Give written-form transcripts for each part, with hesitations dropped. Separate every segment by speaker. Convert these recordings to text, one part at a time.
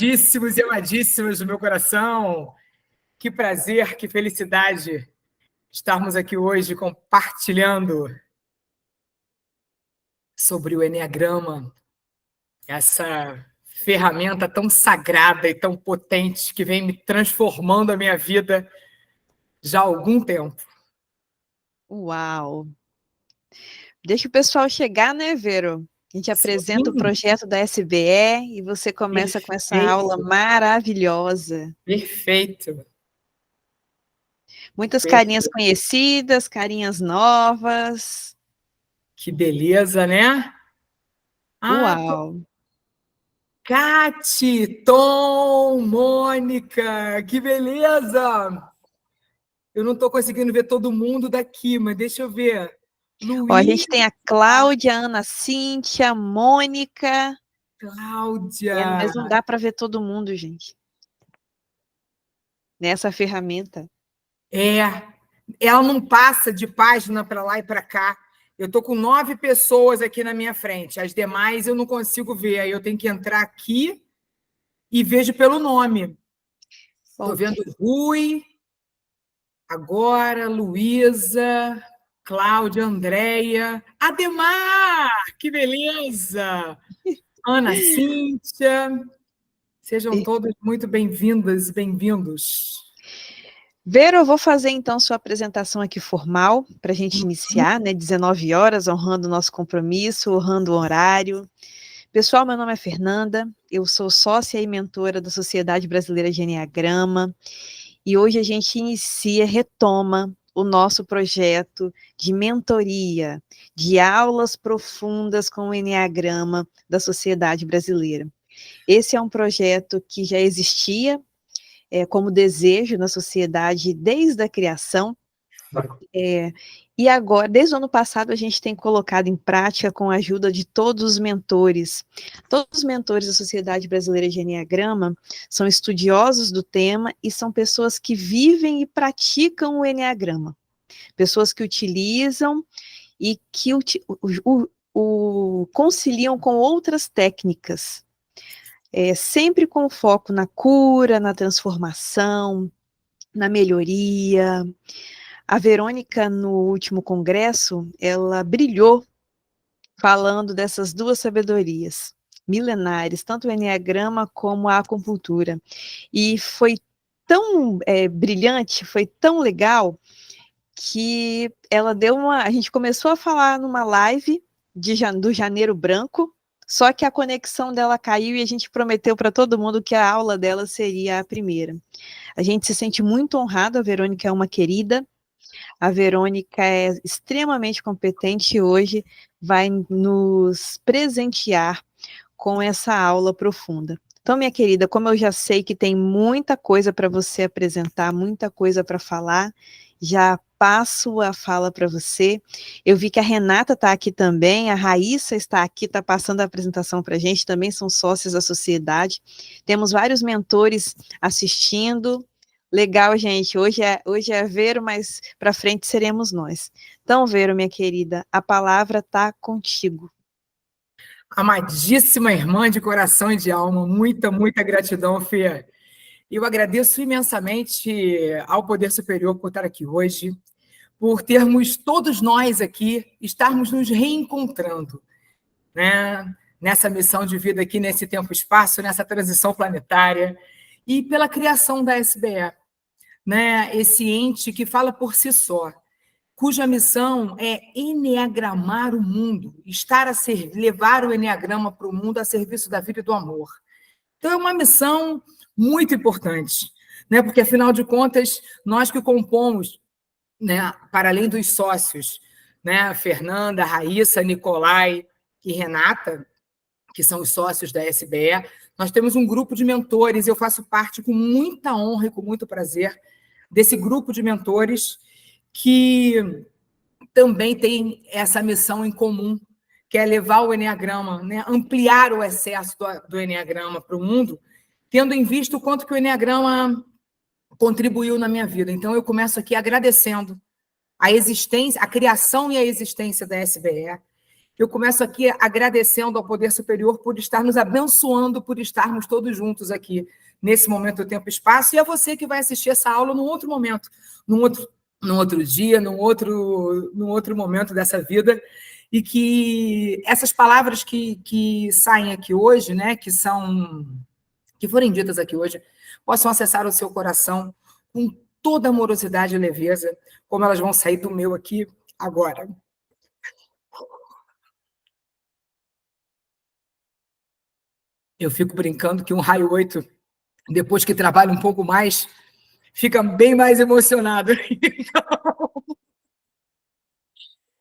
Speaker 1: Amadíssimos e amadíssimas do meu coração, que prazer, que felicidade estarmos aqui hoje compartilhando sobre o Eneagrama, essa ferramenta tão sagrada e tão potente que vem me transformando a minha vida já há algum tempo.
Speaker 2: Uau! Deixa o pessoal chegar, né, Vero? A gente apresenta o projeto da SBE e você começa com essa aula maravilhosa.
Speaker 1: Perfeito.
Speaker 2: Muitas carinhas conhecidas, carinhas novas.
Speaker 1: Que beleza, né?
Speaker 2: Uau!
Speaker 1: Cati, Tom, Mônica, que beleza! Eu não estou conseguindo ver todo mundo daqui, mas deixa eu ver.
Speaker 2: Ó, a gente tem a Cláudia, a Ana Cíntia, Mônica.
Speaker 1: Cláudia.
Speaker 2: Mas não dá para ver todo mundo, gente. Nessa ferramenta.
Speaker 1: Ela não passa de página para lá e para cá. Eu estou com 9 pessoas aqui na minha frente. As demais eu não consigo ver. Aí eu tenho que entrar aqui e vejo pelo nome. Estou vendo Rui, agora, Luísa, Cláudia, Andréia, Ademar, que beleza! Ana Cíntia, sejam todos muito bem-vindas e bem-vindos.
Speaker 2: Vero, eu vou fazer então sua apresentação aqui formal, para a gente iniciar, né, 19 horas, honrando o nosso compromisso, honrando o horário. Pessoal, meu nome é Fernanda, eu sou sócia e mentora da Sociedade Brasileira de Eneagrama, e hoje a gente retoma o nosso projeto de mentoria, de aulas profundas com o Eneagrama da Sociedade Brasileira. Esse é um projeto que já existia como desejo na sociedade desde a criação, e agora, desde o ano passado, a gente tem colocado em prática com a ajuda de todos os mentores. Todos os mentores da Sociedade Brasileira de Eneagrama são estudiosos do tema e são pessoas que vivem e praticam o Eneagrama. Pessoas que utilizam e que conciliam com outras técnicas. Sempre com foco na cura, na transformação, na melhoria. A Verônica, no último congresso, ela brilhou falando dessas duas sabedorias milenares, tanto o Eneagrama como a acupuntura. E foi tão brilhante, foi tão legal, que ela a gente começou a falar numa live do Janeiro Branco, só que a conexão dela caiu e a gente prometeu para todo mundo que a aula dela seria a primeira. A gente se sente muito honrado, a Verônica é uma querida, a Verônica é extremamente competente e hoje vai nos presentear com essa aula profunda. Então, minha querida, como eu já sei que tem muita coisa para você apresentar, muita coisa para falar, já passo a fala para você. Eu vi que a Renata está aqui também, a Raíssa está aqui, está passando a apresentação para a gente, também são sócios da sociedade. Temos vários mentores assistindo. Legal, gente. Hoje é Vero, mas para frente seremos nós. Então, Vero, minha querida, a palavra está contigo.
Speaker 1: Amadíssima irmã de coração e de alma, muita, muita gratidão, Fê. Eu agradeço imensamente ao Poder Superior por estar aqui hoje, por termos todos nós aqui, estarmos nos reencontrando, né? Nessa missão de vida aqui, nesse tempo-espaço, nessa transição planetária, e pela criação da SBE, né? Esse ente que fala por si só, cuja missão é eneagramar o mundo, levar o eneagrama para o mundo a serviço da vida e do amor. Então, é uma missão muito importante, né? Porque, afinal de contas, nós que compomos, né, para além dos sócios, né, Fernanda, Raíssa, Nicolai e Renata, que são os sócios da SBE, nós temos um grupo de mentores, eu faço parte com muita honra e com muito prazer desse grupo de mentores que também tem essa missão em comum, que é levar o Eneagrama, né, ampliar o excesso do Eneagrama para o mundo, tendo em vista o quanto que o Eneagrama contribuiu na minha vida. Então, eu começo aqui agradecendo a existência, a criação e a existência da SBE. eu começo aqui agradecendo ao Poder Superior por estar nos abençoando, por estarmos todos juntos aqui, nesse momento do tempo e espaço, e a você que vai assistir essa aula num outro momento, num outro dia, num outro momento dessa vida, e que essas palavras que saem aqui hoje, né, que forem ditas aqui hoje, possam acessar o seu coração com toda amorosidade e leveza, como elas vão sair do meu aqui agora. Eu fico brincando que um raio 8, depois que trabalha um pouco mais, fica bem mais emocionado.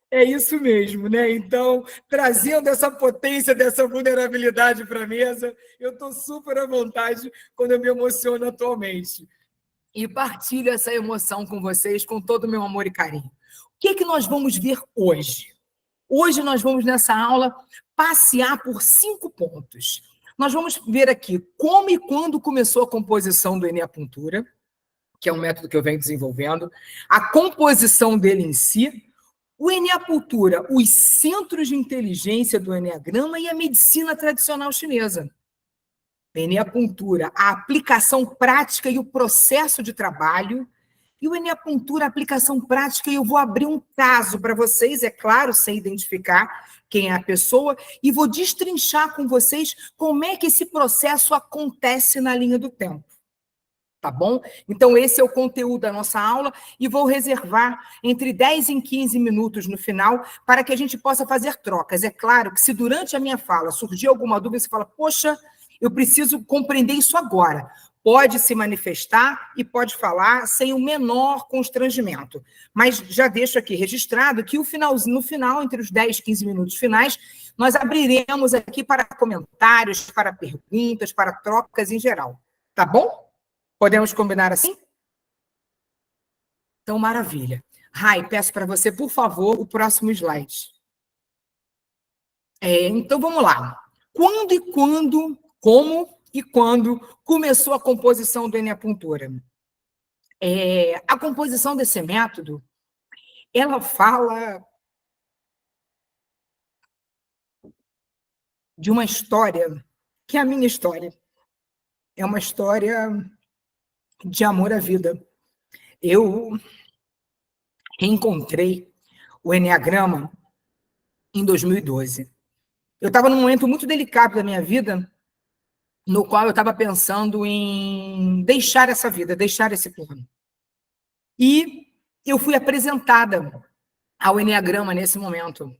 Speaker 1: É isso mesmo, né? Então, trazendo essa potência, dessa vulnerabilidade para a mesa, eu estou super à vontade quando eu me emociono atualmente. E partilho essa emoção com vocês com todo o meu amor e carinho. O que é que nós vamos ver hoje? Hoje nós vamos, nessa aula, passear por 5 pontos. Nós vamos ver aqui como e quando começou a composição do Eneapuntura, que é um método que eu venho desenvolvendo, a composição dele em si, o Eneapuntura, os centros de inteligência do Eneagrama e a medicina tradicional chinesa. Eneapuntura, a aplicação prática e o processo de trabalho, e o Eneapuntura, a aplicação prática, e eu vou abrir um caso para vocês, é claro, sem identificar quem é a pessoa, e vou destrinchar com vocês como é que esse processo acontece na linha do tempo. Tá bom? Então, esse é o conteúdo da nossa aula e vou reservar entre 10 e 15 minutos no final para que a gente possa fazer trocas. É claro que se durante a minha fala surgir alguma dúvida, você fala, poxa, eu preciso compreender isso agora. Pode se manifestar e pode falar sem o menor constrangimento. Mas já deixo aqui registrado que no final, entre os 10 e 15 minutos finais, nós abriremos aqui para comentários, para perguntas, para trocas em geral. Tá bom? Podemos combinar assim? Então, maravilha. Rai, peço para você, por favor, o próximo slide. Então, vamos lá. Como e quando começou a composição do Eneapuntura? A composição desse método, ela fala de uma história, que é a minha história. É uma história de amor à vida. Eu reencontrei o Eneagrama em 2012. Eu estava num momento muito delicado da minha vida, no qual eu estava pensando em deixar essa vida, deixar esse plano. E eu fui apresentada ao Eneagrama nesse momento.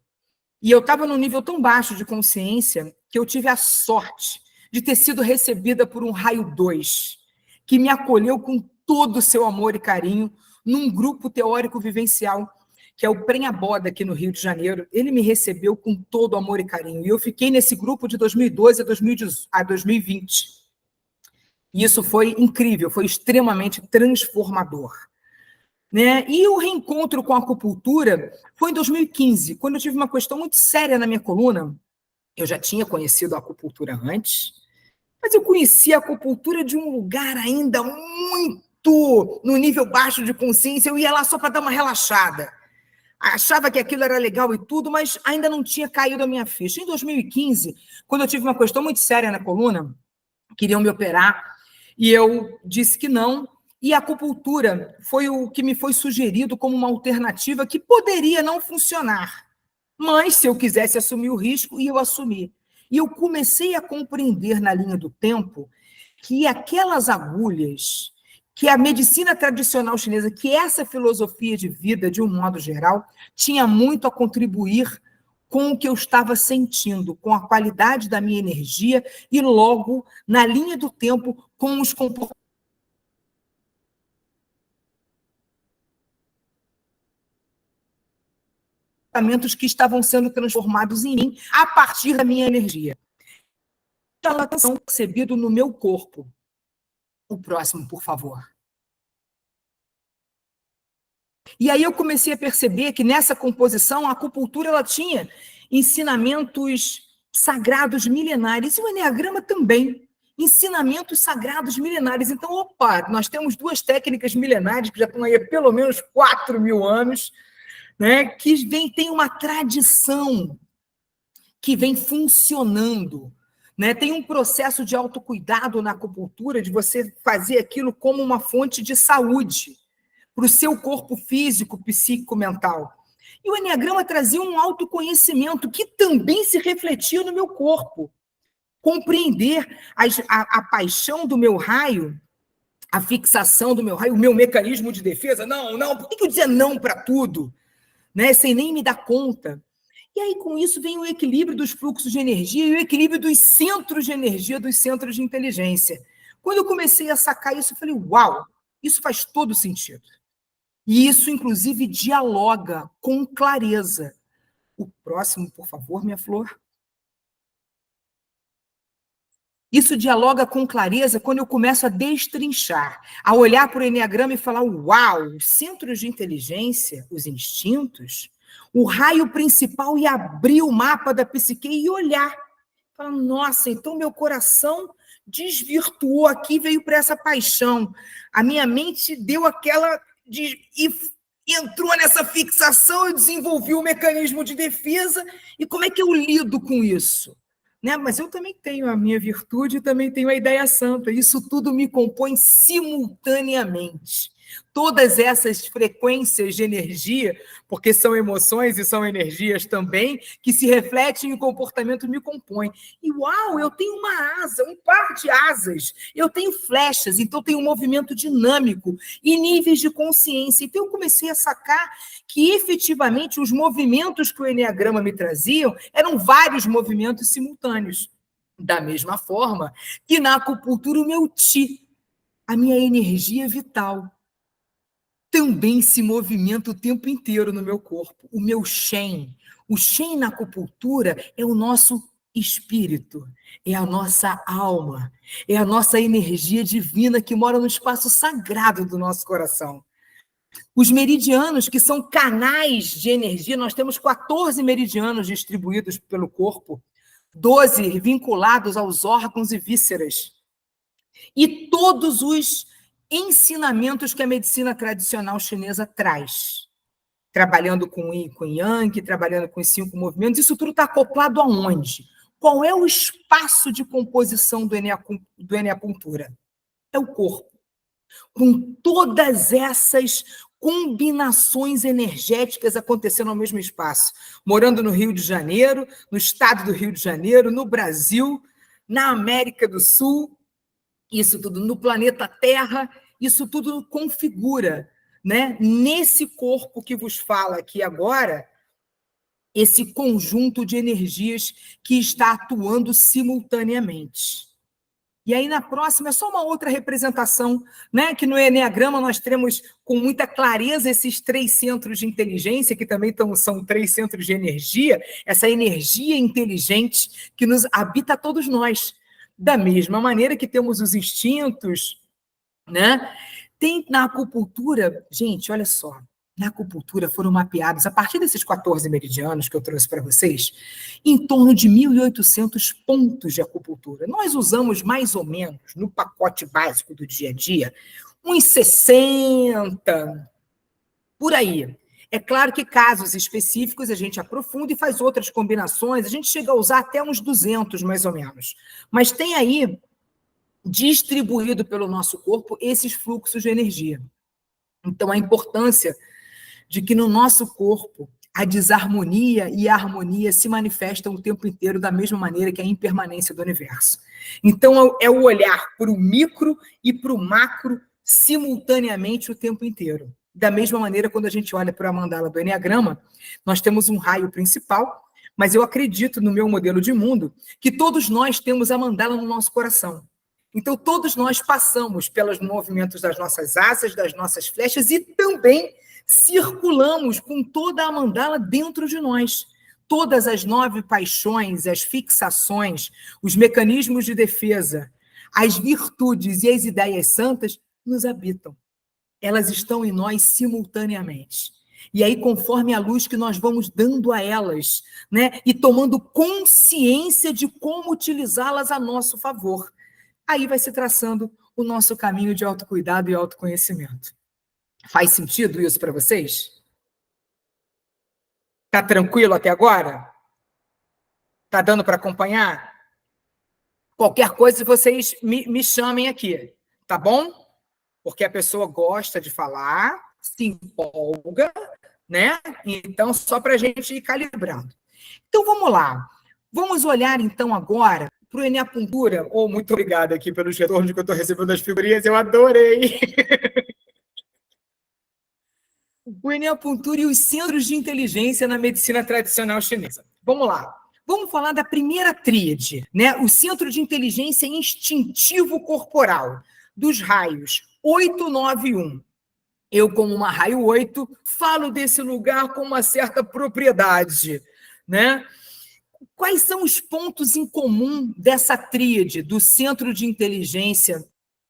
Speaker 1: E eu estava num nível tão baixo de consciência que eu tive a sorte de ter sido recebida por um raio 2, que me acolheu com todo o seu amor e carinho num grupo teórico vivencial, que é o Prenhaboda, aqui no Rio de Janeiro. Ele me recebeu com todo amor e carinho. E eu fiquei nesse grupo de 2012 a 2020. E isso foi incrível, foi extremamente transformador. Né? E o reencontro com a acupuntura foi em 2015, quando eu tive uma questão muito séria na minha coluna. Eu já tinha conhecido a acupuntura antes, mas eu conhecia a acupuntura de um lugar ainda muito no nível baixo de consciência. Eu ia lá só para dar uma relaxada. Achava que aquilo era legal e tudo, mas ainda não tinha caído a minha ficha. Em 2015, quando eu tive uma questão muito séria na coluna, queriam me operar, e eu disse que não, e a acupuntura foi o que me foi sugerido como uma alternativa que poderia não funcionar, mas se eu quisesse assumir o risco, eu assumi. E eu comecei a compreender na linha do tempo que aquelas agulhas, que a medicina tradicional chinesa, que essa filosofia de vida, de um modo geral, tinha muito a contribuir com o que eu estava sentindo, com a qualidade da minha energia e, logo, na linha do tempo, com os comportamentos que estavam sendo transformados em mim a partir da minha energia. Chama atenção percebido no meu corpo. O próximo, por favor. E aí eu comecei a perceber que nessa composição a acupuntura ela tinha ensinamentos sagrados milenares, e o Eneagrama também, ensinamentos sagrados milenares. Então, opa, nós temos 2 técnicas milenares que já estão aí há pelo menos 4.000 anos, né, que tem uma tradição que vem funcionando, né? Tem um processo de autocuidado na acupuntura, de você fazer aquilo como uma fonte de saúde para o seu corpo físico, psíquico, mental. E o Eneagrama trazia um autoconhecimento que também se refletia no meu corpo. Compreender a paixão do meu raio, a fixação do meu raio, o meu mecanismo de defesa. Não, por que eu dizia não para tudo? Né? Sem nem me dar conta. E aí, com isso, vem o equilíbrio dos fluxos de energia e o equilíbrio dos centros de energia, dos centros de inteligência. Quando eu comecei a sacar isso, eu falei, uau, isso faz todo sentido. E isso, inclusive, dialoga com clareza. O próximo, por favor, minha flor. Isso dialoga com clareza quando eu começo a destrinchar, a olhar para o Eneagrama e falar, uau, os centros de inteligência, os instintos, o raio principal, e abrir o mapa da psique e olhar. Falar, nossa, então meu coração desvirtuou aqui, veio para essa paixão. A minha mente deu aquela... e entrou nessa fixação, eu desenvolvi o mecanismo de defesa, e como é que eu lido com isso? Né? Mas eu também tenho a minha virtude e também tenho a ideia santa. Isso tudo me compõe simultaneamente. Todas essas frequências de energia, porque são emoções e são energias também, que se refletem em comportamento, me compõem. E uau, eu tenho uma asa, um par de asas, eu tenho flechas, então tenho um movimento dinâmico e níveis de consciência. Então eu comecei a sacar que efetivamente os movimentos que o Eneagrama me traziam eram vários movimentos simultâneos. Da mesma forma que na acupuntura o meu Ti, a minha energia vital, também se movimenta o tempo inteiro no meu corpo. O meu Shen. O Shen na acupuntura é o nosso espírito, é a nossa alma, é a nossa energia divina que mora no espaço sagrado do nosso coração. Os meridianos, que são canais de energia, nós temos 14 meridianos distribuídos pelo corpo, 12 vinculados aos órgãos e vísceras. E todos os ensinamentos que a medicina tradicional chinesa traz. Trabalhando com Yin, com Yang, trabalhando com os 5 movimentos, isso tudo está acoplado aonde? Qual é o espaço de composição do Eneapuntura? É o corpo. Com todas essas combinações energéticas acontecendo no mesmo espaço. Morando no Rio de Janeiro, no estado do Rio de Janeiro, no Brasil, na América do Sul, isso tudo no planeta Terra, isso tudo configura, né? Nesse corpo que vos fala aqui agora, esse conjunto de energias que está atuando simultaneamente. E aí, na próxima, é só uma outra representação, né? Que no Eneagrama nós temos com muita clareza esses 3 centros de inteligência, que também são 3 centros de energia, essa energia inteligente que nos habita a todos nós. Da mesma maneira que temos os instintos, né? Tem na acupuntura, gente, olha só, na acupuntura foram mapeados, a partir desses 14 meridianos que eu trouxe para vocês, em torno de 1.800 pontos de acupuntura. Nós usamos mais ou menos, no pacote básico do dia a dia, uns 60, por aí. É claro que casos específicos a gente aprofunda e faz outras combinações, a gente chega a usar até uns 200, mais ou menos. Mas tem aí, distribuído pelo nosso corpo, esses fluxos de energia. Então, a importância de que no nosso corpo a desarmonia e a harmonia se manifestam o tempo inteiro da mesma maneira que a impermanência do universo. Então, é o olhar para o micro e para o macro simultaneamente o tempo inteiro. Da mesma maneira, quando a gente olha para a mandala do Eneagrama, nós temos um raio principal, mas eu acredito, no meu modelo de mundo, que todos nós temos a mandala no nosso coração. Então, todos nós passamos pelos movimentos das nossas asas, das nossas flechas, e também circulamos com toda a mandala dentro de nós. Todas as 9 paixões, as fixações, os mecanismos de defesa, as virtudes e as ideias santas nos habitam. Elas estão em nós simultaneamente. E aí, conforme a luz que nós vamos dando a elas, né, e tomando consciência de como utilizá-las a nosso favor, aí vai se traçando o nosso caminho de autocuidado e autoconhecimento. Faz sentido isso para vocês? Tá tranquilo até agora? Tá dando para acompanhar? Qualquer coisa, vocês me chamem aqui, tá bom? Porque a pessoa gosta de falar, se empolga, né? Então, só para a gente ir calibrando. Então, vamos lá. Vamos olhar, então, agora para o Eneapuntura. Muito obrigado aqui pelos retornos que eu estou recebendo das figurinhas, eu adorei! O Eneapuntura e os centros de inteligência na medicina tradicional chinesa. Vamos lá. Vamos falar da primeira tríade, né? O centro de inteligência instintivo corporal, dos raios 8, 9 e 1. Eu, como uma raio 8, falo desse lugar com uma certa propriedade, né? Quais são os pontos em comum dessa tríade do centro de inteligência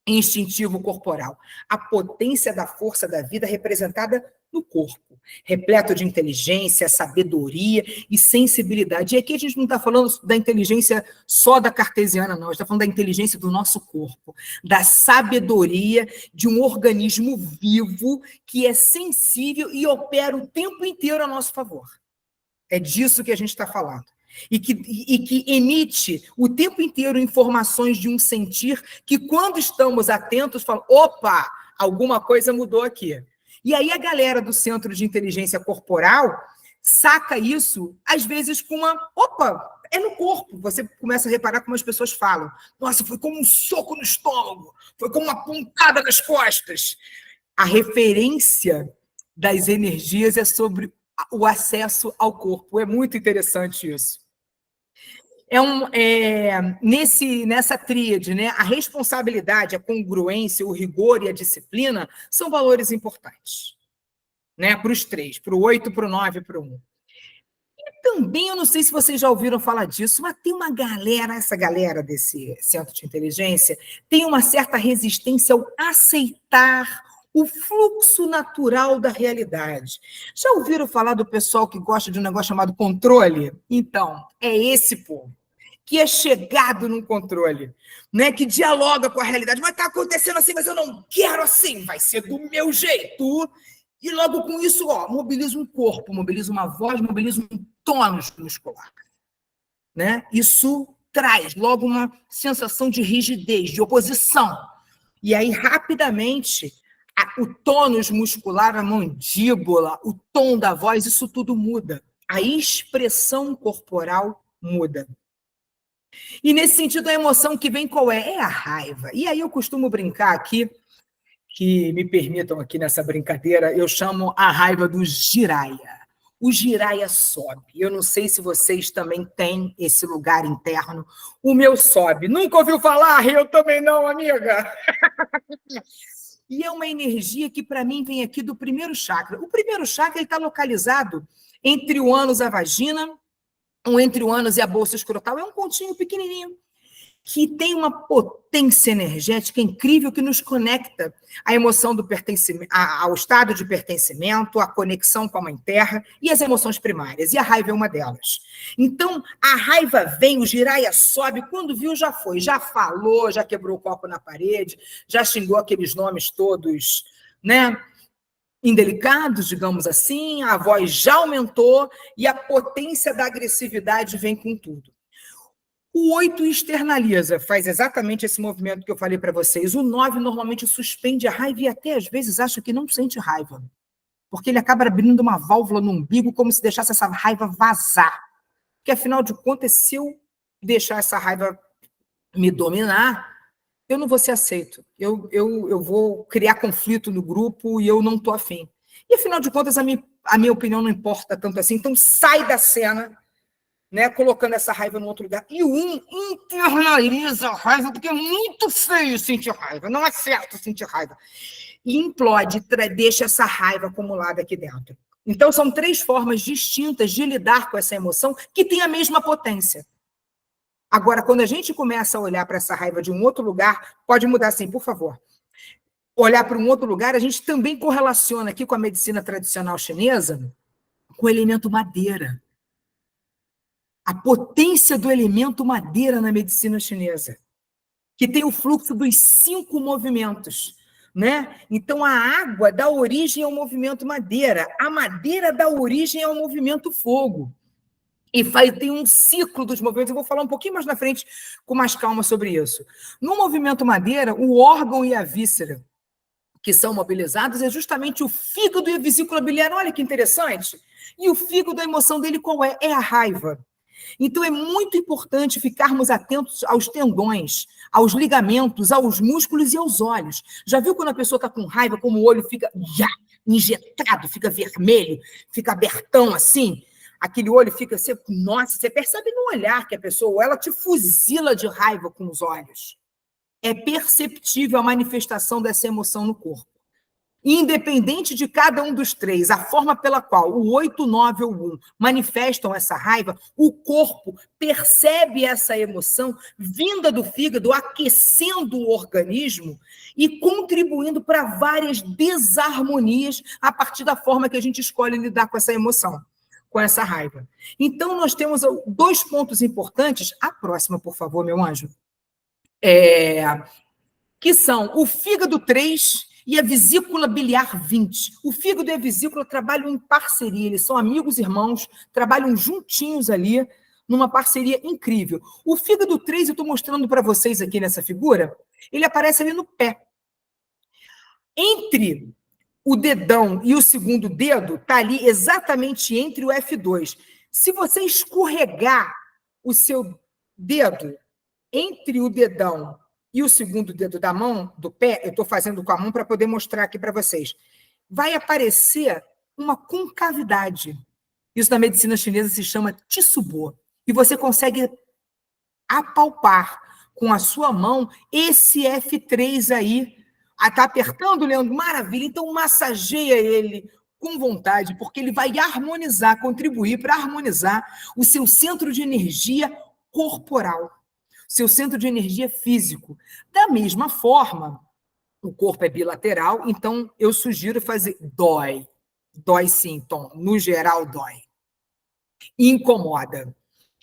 Speaker 1: instintivo corporal? A potência da força da vida representada no corpo, repleto de inteligência, sabedoria e sensibilidade. E aqui a gente não está falando da inteligência só da cartesiana, não. A gente está falando da inteligência do nosso corpo, da sabedoria de um organismo vivo que é sensível e opera o tempo inteiro a nosso favor. É disso que a gente está falando. E que emite o tempo inteiro informações de um sentir que, quando estamos atentos, fala: opa, alguma coisa mudou aqui. E aí a galera do Centro de Inteligência Corporal saca isso, às vezes, com uma... Opa, é no corpo. Você começa a reparar como as pessoas falam. Nossa, foi como um soco no estômago, foi como uma pontada nas costas. A referência das energias é sobre o acesso ao corpo. É muito interessante isso. Nessa tríade, né, a responsabilidade, a congruência, o rigor e a disciplina são valores importantes, né, para os três, para o 8, para o 9 e para o 1. E também, eu não sei se vocês já ouviram falar disso, mas tem uma galera, essa galera desse centro de inteligência, tem uma certa resistência ao aceitar o fluxo natural da realidade. Já ouviram falar do pessoal que gosta de um negócio chamado controle? Então, é esse povo que é chegado num controle, né? Que dialoga com a realidade. Mas está acontecendo assim, mas eu não quero assim, vai ser do meu jeito. E logo com isso, mobiliza um corpo, mobiliza uma voz, mobiliza um tônus muscular, né? Isso traz logo uma sensação de rigidez, de oposição. E aí, rapidamente, o tônus muscular, a mandíbula, o tom da voz, isso tudo muda. A expressão corporal muda. E, nesse sentido, a emoção que vem qual é? É a raiva. E aí eu costumo brincar aqui, que me permitam aqui nessa brincadeira, eu chamo a raiva do giraia. O giraia sobe. Eu não sei se vocês também têm esse lugar interno. O meu sobe. Nunca ouviu falar? Eu também não, amiga. E é uma energia que, para mim, vem aqui do primeiro chakra. O primeiro chakra está localizado entre o ânus e a vagina, ou entre o ânus e a bolsa escrotal. É um pontinho pequenininho, que tem uma potência energética incrível que nos conecta à emoção do pertencimento, ao estado de pertencimento, à conexão com a Mãe Terra e as emoções primárias. E a raiva é uma delas. Então, a raiva vem, o giraia sobe, quando viu já foi, já falou, já quebrou o copo na parede, já xingou aqueles nomes todos, né, indelicados, digamos assim, a voz já aumentou e a potência da agressividade vem com tudo. O 8 externaliza, faz exatamente esse movimento que eu falei para vocês. O 9 normalmente suspende a raiva e até às vezes acha que não sente raiva, porque ele acaba abrindo uma válvula no umbigo como se deixasse essa raiva vazar. Porque, afinal de contas, se eu deixar essa raiva me dominar, eu não vou ser aceito. Eu vou criar conflito no grupo e eu não estou afim. E, afinal de contas, a minha opinião não importa tanto assim. Então, sai da cena, né, colocando essa raiva em outro lugar. E o 1 internaliza a raiva, porque é muito feio sentir raiva, não é certo sentir raiva. E implode, deixa essa raiva acumulada aqui dentro. Então, são 3 formas distintas de lidar com essa emoção que têm a mesma potência. Agora, quando a gente começa a olhar para essa raiva de um outro lugar, pode mudar assim, por favor. Olhar para um outro lugar, a gente também correlaciona aqui com a medicina tradicional chinesa com o elemento madeira. A potência do elemento madeira na medicina chinesa, que tem o fluxo dos 5 movimentos, né? Então, a água dá origem ao movimento madeira, a madeira dá origem ao movimento fogo. e tem um ciclo dos movimentos. Eu vou falar um pouquinho mais na frente, com mais calma sobre isso. No movimento madeira, o órgão e a víscera que são mobilizados é justamente o fígado e a vesícula biliar. Olha que interessante. E o fígado, a emoção dele qual é? É a raiva. Então, é muito importante ficarmos atentos aos tendões, aos ligamentos, aos músculos e aos olhos. Já viu quando a pessoa está com raiva, como o olho fica injetado, fica vermelho, fica abertão assim? Aquele olho fica assim, nossa, você percebe no olhar que a pessoa, ela te fuzila de raiva com os olhos. É perceptível a manifestação dessa emoção no corpo. Independente de cada um dos três, a forma pela qual o 8, 9 ou 1 manifestam essa raiva, o corpo percebe essa emoção vinda do fígado, aquecendo o organismo e contribuindo para várias desarmonias a partir da forma que a gente escolhe lidar com essa emoção, com essa raiva. Então, nós temos 2 pontos importantes. A próxima, por favor, meu anjo. Que são o fígado 3 e a vesícula biliar 20. O fígado e a vesícula trabalham em parceria, eles são amigos irmãos, trabalham juntinhos ali, numa parceria incrível. O fígado 3, eu estou mostrando para vocês aqui nessa figura, ele aparece ali no pé. Entre o dedão e o segundo dedo, está ali exatamente entre o F2. Se você escorregar o seu dedo entre o dedão e o segundo dedo da mão, do pé, eu estou fazendo com a mão para poder mostrar aqui para vocês, vai aparecer uma concavidade. Isso na medicina chinesa se chama tsubo. E você consegue apalpar com a sua mão esse F3 aí. Está apertando, Leandro? Maravilha. Então, massageia ele com vontade, porque ele vai harmonizar, contribuir para harmonizar o seu centro de energia corporal, seu centro de energia físico. Da mesma forma, o corpo é bilateral, então eu sugiro fazer dói. Dói sim, Tom. No geral, dói. Incomoda.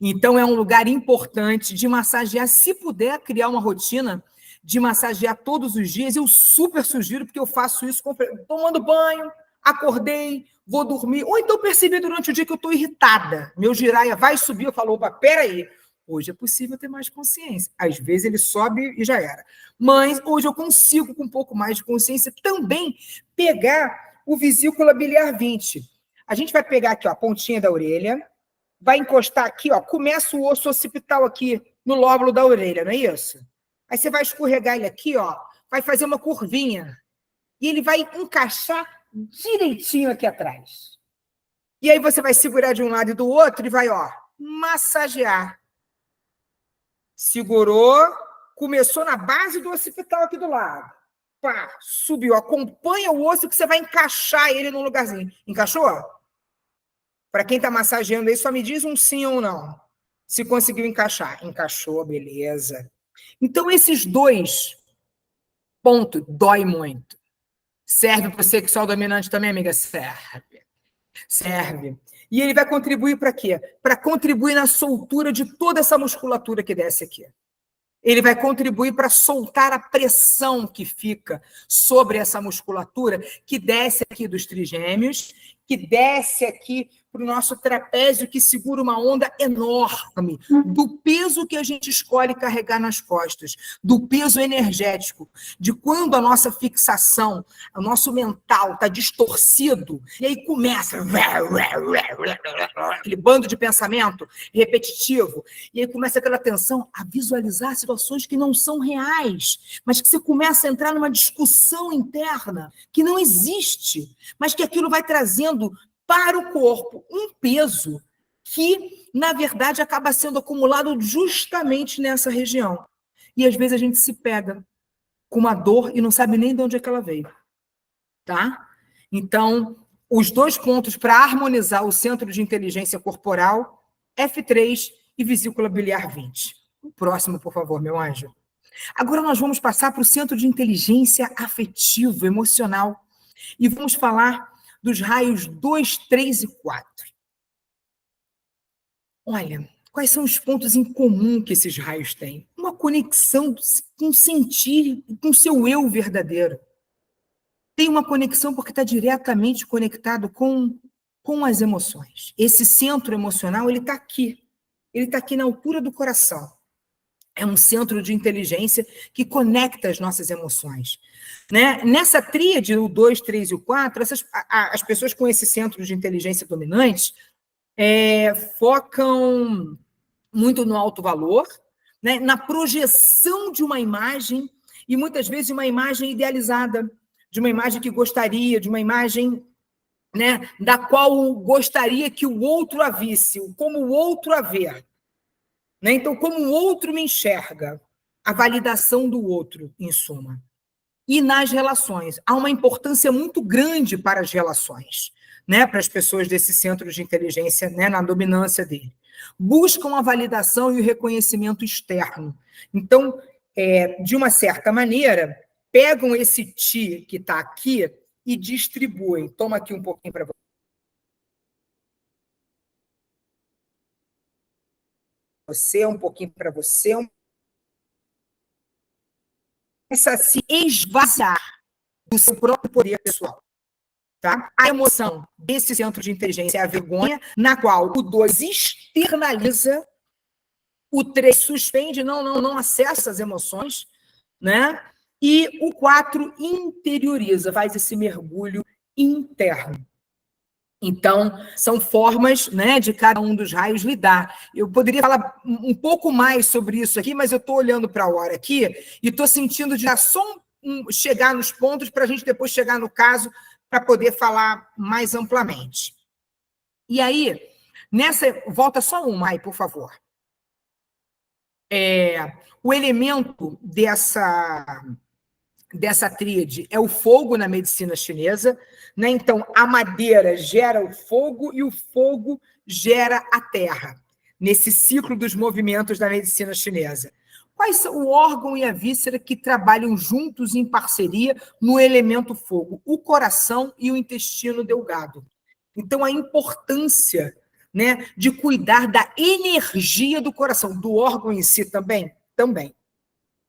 Speaker 1: Então, é um lugar importante de massagear. Se puder criar uma rotina de massagear todos os dias, eu super sugiro, porque eu faço isso tomando banho, acordei, vou dormir, ou então percebi durante o dia que eu estou irritada. Meu giraia vai subir, eu falo, opa, peraí, hoje é possível ter mais consciência. Às vezes ele sobe e já era. Mas hoje eu consigo, com um pouco mais de consciência, também pegar o vesícula biliar 20. A gente vai pegar aqui ó, a pontinha da orelha, vai encostar aqui, ó, começa o osso occipital aqui no lóbulo da orelha, não é isso? Aí você vai escorregar ele aqui, ó, vai fazer uma curvinha. E ele vai encaixar direitinho aqui atrás. E aí você vai segurar de um lado e do outro e vai, ó, massagear. Segurou, começou na base do occipital aqui do lado. Pá, subiu, acompanha o osso que você vai encaixar ele no lugarzinho. Encaixou? Para quem está massageando aí, só me diz um sim ou não. Se conseguiu encaixar. Encaixou, beleza. Então, esses 2 pontos dói muito. Serve para o sexual dominante também, amiga? Serve. Serve. E ele vai contribuir para quê? Para contribuir na soltura de toda essa musculatura que desce aqui. Ele vai contribuir para soltar a pressão que fica sobre essa musculatura, que desce aqui dos trigêmeos, que desce aqui para o nosso trapézio, que segura uma onda enorme do peso que a gente escolhe carregar nas costas, do peso energético, de quando a nossa fixação, o nosso mental está distorcido, e aí começa aquele bando de pensamento repetitivo, e aí começa aquela tensão a visualizar situações que não são reais, mas que você começa a entrar numa discussão interna que não existe, mas que aquilo vai trazendo para o corpo um peso que, na verdade, acaba sendo acumulado justamente nessa região. E, às vezes, a gente se pega com uma dor e não sabe nem de onde é que ela veio. Tá? Então, os 2 pontos para harmonizar o centro de inteligência corporal, F3 e vesícula biliar 20. O próximo, por favor, meu anjo. Agora nós vamos passar para o centro de inteligência afetivo, emocional. E vamos falar dos raios 2, 3 e 4. Olha, quais são os pontos em comum que esses raios têm? Uma conexão com sentir, com o seu eu verdadeiro. Tem uma conexão porque está diretamente conectado com com as emoções. Esse centro emocional, ele está aqui. Ele está aqui na altura do coração. É um centro de inteligência que conecta as nossas emoções. Né? Nessa tríade, o 2, 3 e o 4, as pessoas com esse centro de inteligência dominante focam muito no alto valor, né? Na projeção de uma imagem, e muitas vezes uma imagem idealizada, de uma imagem que gostaria, de uma imagem, né, da qual gostaria que o outro a visse, como o outro a vê. Né? Então, como o outro me enxerga, a validação do outro, em suma. E nas relações, há uma importância muito grande para as relações, né? Para as pessoas desse centro de inteligência, né? Na dominância dele. Buscam a validação e o reconhecimento externo. Então, de uma certa maneira, pegam esse ti que está aqui e distribuem. Toma aqui um pouquinho para você, um pouquinho para você. Começa a se esvaziar do seu próprio poder pessoal. Tá? A emoção desse centro de inteligência é a vergonha, na qual o 2 externaliza, o 3 suspende, não acessa as emoções, né? E o 4 interioriza, faz esse mergulho interno. Então, são formas, né, de cada um dos raios lidar. Eu poderia falar um pouco mais sobre isso aqui, mas eu estou olhando para a hora aqui e estou sentindo de só chegar nos pontos para a gente depois chegar no caso para poder falar mais amplamente. E aí, volta só uma aí, por favor. O elemento dessa tríade é o fogo na medicina chinesa, né? Então, a madeira gera o fogo e o fogo gera a terra, nesse ciclo dos movimentos da medicina chinesa. Quais são o órgão e a víscera que trabalham juntos em parceria no elemento fogo? O coração e o intestino delgado. Então, a importância, né, de cuidar da energia do coração, do órgão em si também.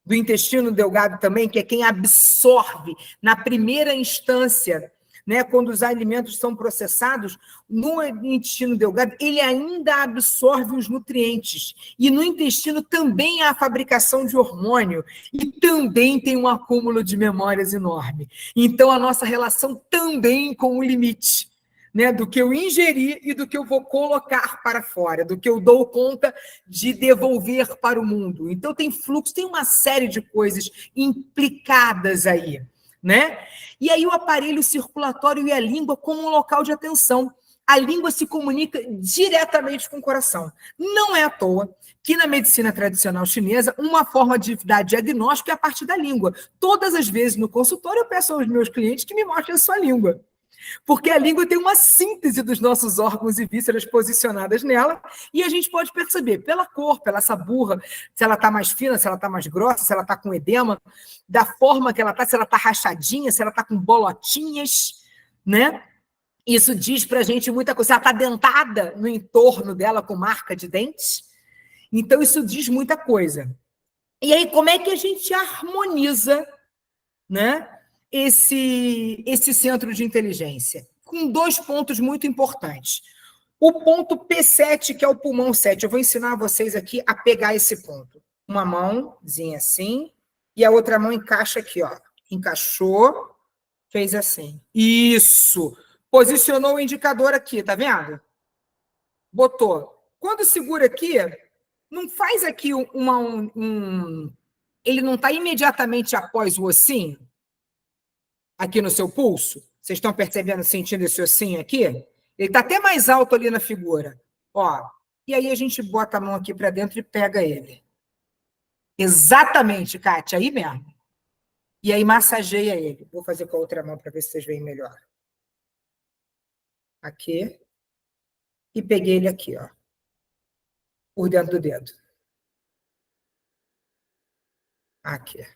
Speaker 1: Do intestino delgado também, que é quem absorve na primeira instância, né, quando os alimentos são processados, no intestino delgado, ele ainda absorve os nutrientes. E no intestino também há a fabricação de hormônio e também tem um acúmulo de memórias enorme. Então, a nossa relação também com o limite, né, do que eu ingeri e do que eu vou colocar para fora, do que eu dou conta de devolver para o mundo. Então, tem fluxo, tem uma série de coisas implicadas aí, né? E aí o aparelho circulatório e a língua como um local de atenção. A língua se comunica diretamente com o coração. Não é à toa que na medicina tradicional chinesa, uma forma de dar diagnóstico é a partir da língua. Todas as vezes no consultório eu peço aos meus clientes que me mostrem a sua língua. Porque a língua tem uma síntese dos nossos órgãos e vísceras posicionadas nela, e a gente pode perceber pela cor, pela essa burra, se ela está mais fina, se ela está mais grossa, se ela está com edema, da forma que ela está, se ela está rachadinha, se ela está com bolotinhas, né? Isso diz para a gente muita coisa. Se ela está dentada no entorno dela com marca de dentes, então isso diz muita coisa. E aí, como é que a gente harmoniza, né, esse centro de inteligência? Com 2 pontos muito importantes. O ponto P7, que é o pulmão 7. Eu vou ensinar vocês aqui a pegar esse ponto. Uma mãozinha assim, e a outra mão encaixa aqui, ó. Encaixou, fez assim. Isso! Posicionou o indicador aqui, tá vendo? Botou. Quando segura aqui, não faz aqui ele não está imediatamente após o ossinho? Aqui no seu pulso? Vocês estão percebendo, sentindo esse ossinho aqui? Ele está até mais alto ali na figura. Ó, e aí a gente bota a mão aqui para dentro e pega ele. Exatamente, Kátia, aí mesmo. E aí massageia ele. Vou fazer com a outra mão para ver se vocês veem melhor. Aqui. E peguei ele aqui, ó. Por dentro do dedo. Aqui.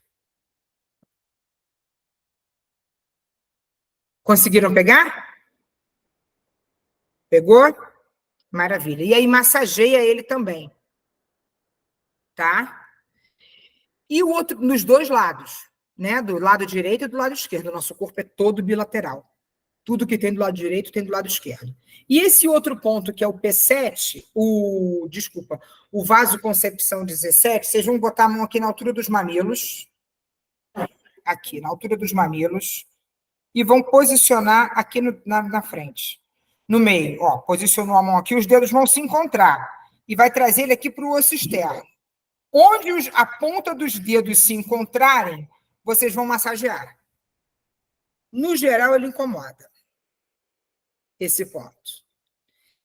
Speaker 1: Conseguiram pegar? Pegou? Maravilha. E aí massageia ele também. Tá? E o outro, nos 2 lados, né? Do lado direito e do lado esquerdo. O nosso corpo é todo bilateral. Tudo que tem do lado direito tem do lado esquerdo. E esse outro ponto, que é o P7, o vasoconcepção 17, vocês vão botar a mão aqui na altura dos mamilos, aqui, na altura dos mamilos, e vão posicionar aqui na frente, no meio. Ó, posicionou a mão aqui, os dedos vão se encontrar, e vai trazer ele aqui para o osso externo. Onde a ponta dos dedos se encontrarem, vocês vão massagear. No geral, ele incomoda esse ponto.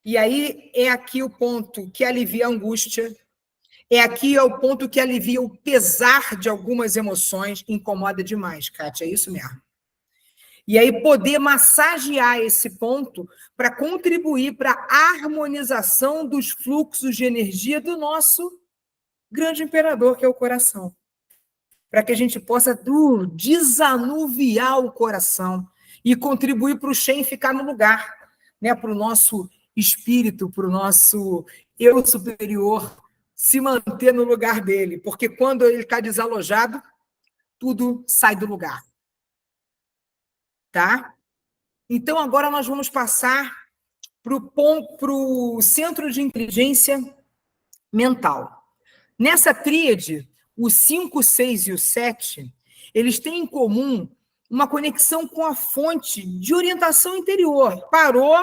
Speaker 1: E aí é aqui o ponto que alivia a angústia, é aqui é o ponto que alivia o pesar de algumas emoções, incomoda demais, Kátia, é isso mesmo. E aí poder massagear esse ponto para contribuir para a harmonização dos fluxos de energia do nosso grande imperador, que é o coração. Para que a gente possa desanuviar o coração e contribuir para o Shen ficar no lugar, né? Para o nosso espírito, para o nosso eu superior se manter no lugar dele, porque quando ele está desalojado, tudo sai do lugar. Tá? Então, agora nós vamos passar para o centro de inteligência mental. Nessa tríade, o 5, 6 e o 7, eles têm em comum uma conexão com a fonte de orientação interior. Parou,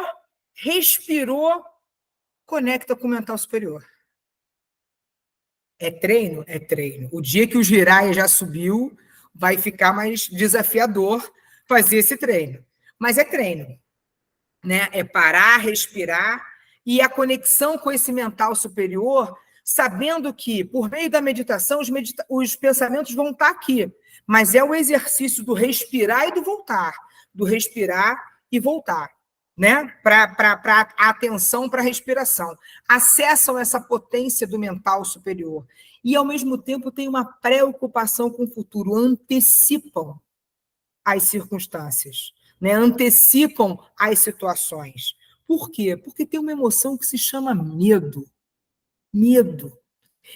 Speaker 1: respirou, conecta com o mental superior. É treino? É treino. O dia que o Jiraiya já subiu, vai ficar mais desafiador fazer esse treino. Mas é treino, né? É parar, respirar, e a conexão com esse mental superior, sabendo que, por meio da meditação, os pensamentos vão estar aqui, mas é o exercício do respirar e do voltar, do respirar e voltar, né? Para a atenção, para a respiração. Acessam essa potência do mental superior e, ao mesmo tempo, têm uma preocupação com o futuro, antecipam as circunstâncias, né? Antecipam as situações. Por quê? Porque tem uma emoção que se chama medo. Medo.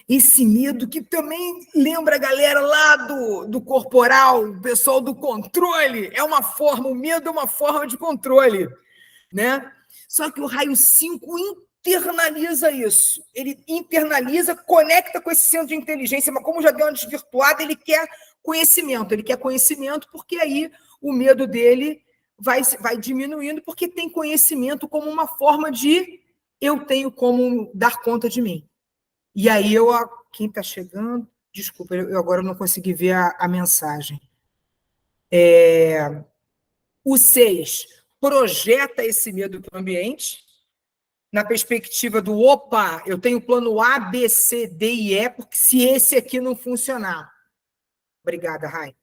Speaker 1: Esse medo que também lembra a galera lá do corporal, o pessoal do controle. É uma forma, o medo é uma forma de controle, né? Só que o raio 5 internaliza isso. Ele internaliza, conecta com esse centro de inteligência, mas como já deu uma desvirtuada, ele quer conhecimento. Ele quer conhecimento porque aí o medo dele vai diminuindo, porque tem conhecimento como uma forma de eu tenho como dar conta de mim. E aí quem está chegando, desculpa, eu agora não consegui ver a mensagem. O 6 projeta esse medo para o ambiente, na perspectiva do, opa, eu tenho plano A, B, C, D e E, porque se esse aqui não funcionar... Obrigada, Rai.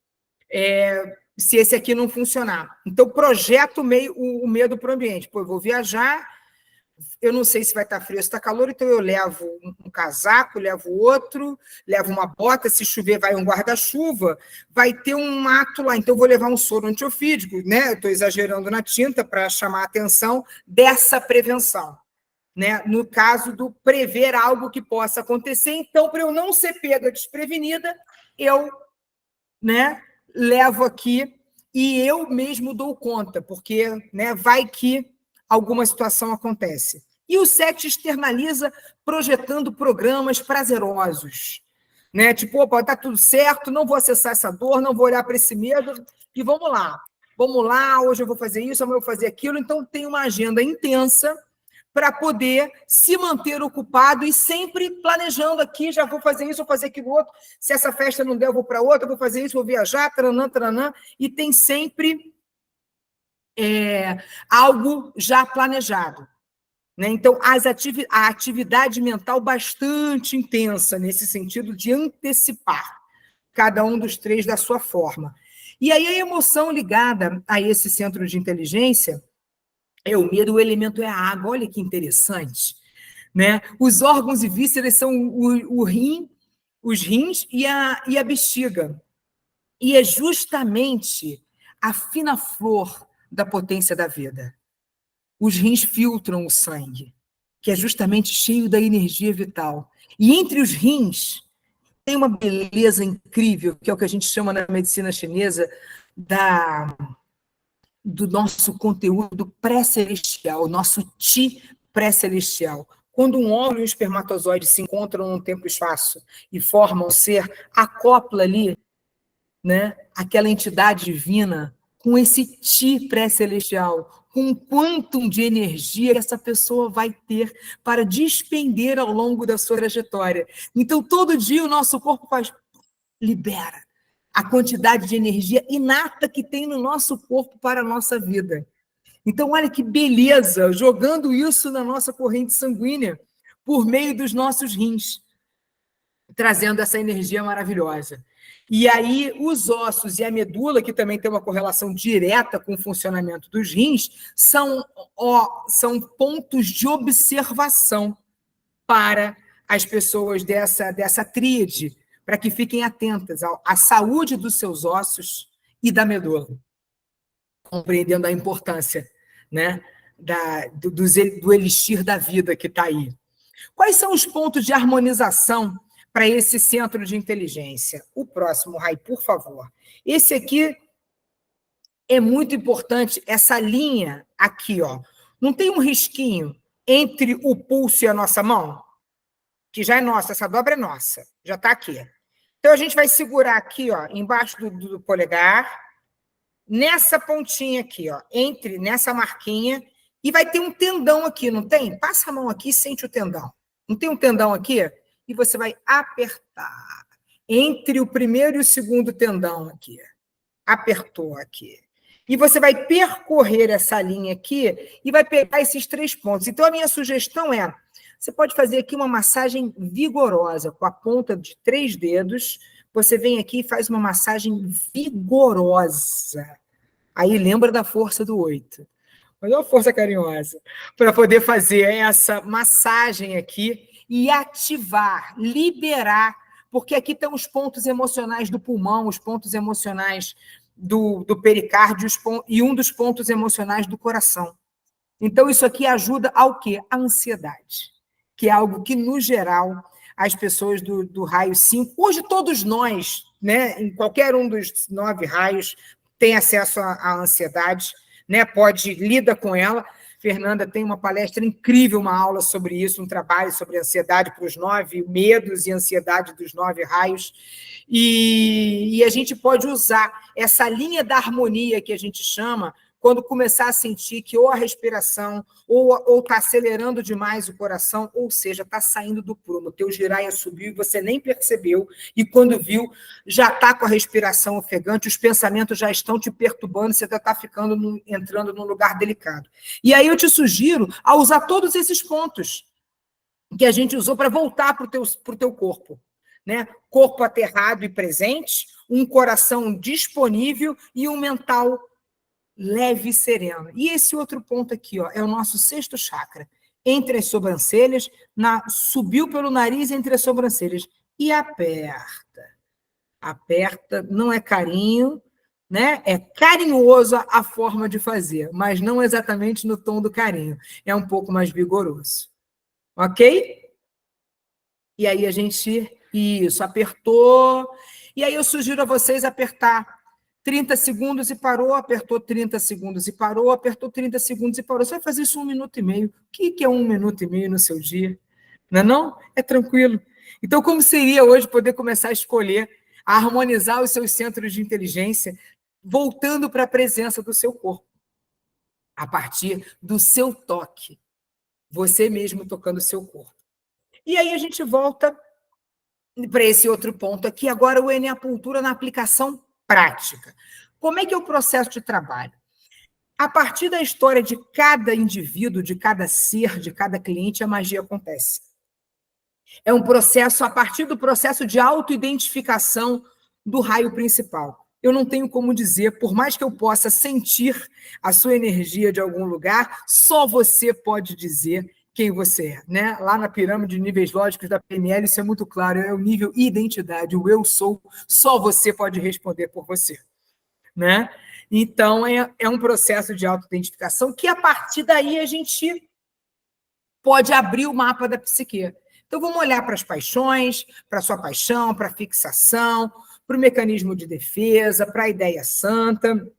Speaker 1: Se esse aqui não funcionar. Então, projeta o medo para o ambiente. Pô, eu vou viajar, eu não sei se vai estar frio ou se está calor, então eu levo um casaco, levo outro, levo uma bota, se chover vai um guarda-chuva, vai ter um mato lá, então eu vou levar um soro antiofídico, né? Eu estou exagerando na tinta para chamar a atenção dessa prevenção, né? No caso do prever algo que possa acontecer, então, para eu não ser pega desprevenida, eu, né, levo aqui e eu mesmo dou conta, porque, né, vai que alguma situação acontece. E o 7 externaliza projetando programas prazerosos, né? Tipo, opa, tá tudo certo, não vou acessar essa dor, não vou olhar para esse medo, e vamos lá, hoje eu vou fazer isso, amanhã eu vou fazer aquilo. Então, tem uma agenda intensa para poder se manter ocupado e sempre planejando aqui, já vou fazer isso, vou fazer aquilo outro, se essa festa não der, eu vou para outra, vou fazer isso, vou viajar, taranã, taranã, e tem sempre algo já planejado, né? Então, a atividade mental bastante intensa, nesse sentido de antecipar cada um dos 3 da sua forma. E aí a emoção ligada a esse centro de inteligência é o medo, o elemento é a água. Olha que interessante, né? Os órgãos e vísceras são os rins e a bexiga. E é justamente a fina flor da potência da vida. Os rins filtram o sangue, que é justamente cheio da energia vital. E entre os rins tem uma beleza incrível, que é o que a gente chama na medicina chinesa do nosso conteúdo pré-celestial, nosso Ti pré-celestial. Quando um óvulo e um espermatozoide se encontram num tempo e espaço e formam um ser, acopla ali, né, aquela entidade divina com esse Ti pré-celestial, com um quantum de energia que essa pessoa vai ter para despender ao longo da sua trajetória. Então, todo dia o nosso corpo libera a quantidade de energia inata que tem no nosso corpo para a nossa vida. Então, olha que beleza, jogando isso na nossa corrente sanguínea, por meio dos nossos rins, trazendo essa energia maravilhosa. E aí, os ossos e a medula, que também tem uma correlação direta com o funcionamento dos rins, são pontos de observação para as pessoas dessa tríade, para que fiquem atentas à saúde dos seus ossos e da medula, compreendendo a importância, né, do elixir da vida que está aí. Quais são os pontos de harmonização para esse centro de inteligência? O próximo, Rai, por favor. Esse aqui é muito importante, essa linha aqui, ó. Não tem um risquinho entre o pulso e a nossa mão? Que já é nossa, essa dobra é nossa, já está aqui. Então, a gente vai segurar aqui, ó, embaixo do polegar, nessa pontinha aqui, ó, nessa marquinha, e vai ter um tendão aqui, não tem? Passa a mão aqui e sente o tendão. Não tem um tendão aqui? E você vai apertar entre o primeiro e o segundo tendão aqui. Apertou aqui. E você vai percorrer essa linha aqui e vai pegar esses 3 pontos. Então, a minha sugestão é, você pode fazer aqui uma massagem vigorosa, com a ponta de 3 dedos, você vem aqui e faz uma massagem vigorosa. Aí lembra da força do 8. Olha a força carinhosa. Para poder fazer essa massagem aqui e ativar, liberar, porque aqui estão os pontos emocionais do pulmão, os pontos emocionais do pericárdio e um dos pontos emocionais do coração. Então, isso aqui ajuda ao quê? A ansiedade, que é algo que, no geral, as pessoas do raio 5, hoje todos nós, né, em qualquer um dos 9 raios, tem acesso à ansiedade, né, lida com ela. Fernanda tem uma palestra incrível, uma aula sobre isso, um trabalho sobre ansiedade para os 9 medos e ansiedade dos 9 raios. E a gente pode usar essa linha da harmonia que a gente chama quando começar a sentir que ou a respiração ou está acelerando demais o coração, ou seja, está saindo do prumo. O teu giraia subiu e você nem percebeu, e quando viu, já está com a respiração ofegante, os pensamentos já estão te perturbando, você já está entrando num lugar delicado. E aí eu te sugiro a usar todos esses pontos que a gente usou para voltar para o teu corpo. Né? Corpo aterrado e presente, um coração disponível e um mental leve e sereno. E esse outro ponto aqui, ó, é o nosso 6º chakra, entre as sobrancelhas, subiu pelo nariz entre as sobrancelhas, e aperta. Aperta, não é carinho, né? É carinhoso a forma de fazer, mas não exatamente no tom do carinho, é um pouco mais vigoroso. Ok? E aí a gente, isso, apertou, e aí eu sugiro a vocês apertar 30 segundos e parou, apertou 30 segundos e parou, apertou 30 segundos e parou. Você vai fazer isso 1 minuto e meio. O que é 1 minuto e meio no seu dia? Não é não? É tranquilo. Então, como seria hoje poder começar a escolher, a harmonizar os seus centros de inteligência, voltando para a presença do seu corpo, a partir do seu toque, você mesmo tocando o seu corpo. E aí a gente volta para esse outro ponto aqui, agora o Eneacultura na aplicação prática. Como é que é o processo de trabalho? A partir da história de cada indivíduo, de cada ser, de cada cliente, a magia acontece. É um processo, a partir do processo de autoidentificação do raio principal. Eu não tenho como dizer, por mais que eu possa sentir a sua energia de algum lugar, só você pode dizer quem você é, né? Lá na pirâmide de níveis lógicos da PNL, isso é muito claro, é o nível identidade, o eu sou, só você pode responder por você, né? Então, é um processo de autoidentificação que, a partir daí, a gente pode abrir o mapa da psique. Então, vamos olhar para as paixões, para a sua paixão, para a fixação, para o mecanismo de defesa, para a ideia santa,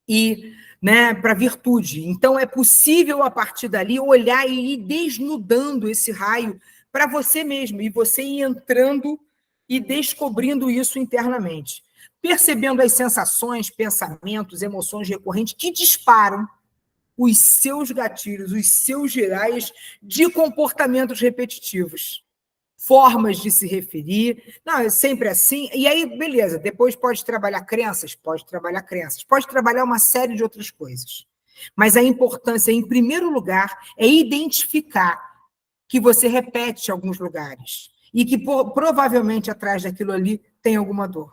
Speaker 1: e né, para a virtude. Então, é possível, a partir dali, olhar e ir desnudando esse raio para você mesmo, e você ir entrando e descobrindo isso internamente, percebendo as sensações, pensamentos, emoções recorrentes que disparam os seus gatilhos, os seus gerais de comportamentos repetitivos, formas de se referir. Não, é sempre assim. E aí, beleza, depois pode trabalhar crenças? Pode trabalhar crenças. Pode trabalhar uma série de outras coisas. Mas a importância, em primeiro lugar, é identificar que você repete alguns lugares e que provavelmente atrás daquilo ali tem alguma dor.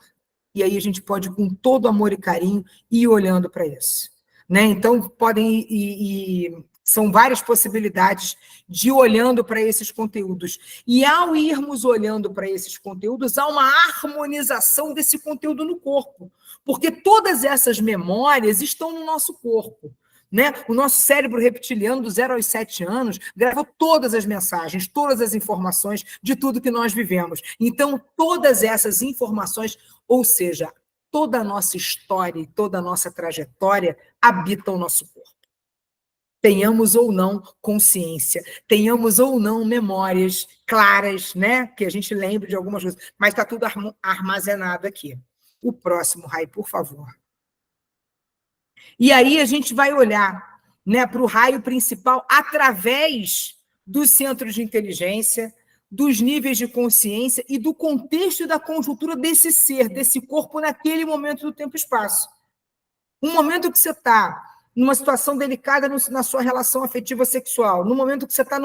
Speaker 1: E aí a gente pode, com todo amor e carinho, ir olhando para isso. Né? Então, são várias possibilidades de ir olhando para esses conteúdos. E ao irmos olhando para esses conteúdos, há uma harmonização desse conteúdo no corpo, porque todas essas memórias estão no nosso corpo. Né? O nosso cérebro reptiliano, do 0 aos 7 anos, gravou todas as mensagens, todas as informações de tudo que nós vivemos. Então, todas essas informações, ou seja, toda a nossa história e toda a nossa trajetória habitam o nosso corpo. Tenhamos ou não consciência, tenhamos ou não memórias claras, né? Que a gente lembre de algumas coisas, mas está tudo armazenado aqui. O próximo, Rai, por favor. E aí a gente vai olhar, né, para o raio principal através dos centros de inteligência, dos níveis de consciência e do contexto e da conjuntura desse ser, desse corpo, naquele momento do tempo e espaço. Um momento que você está numa situação delicada na sua relação afetiva sexual, no momento que você está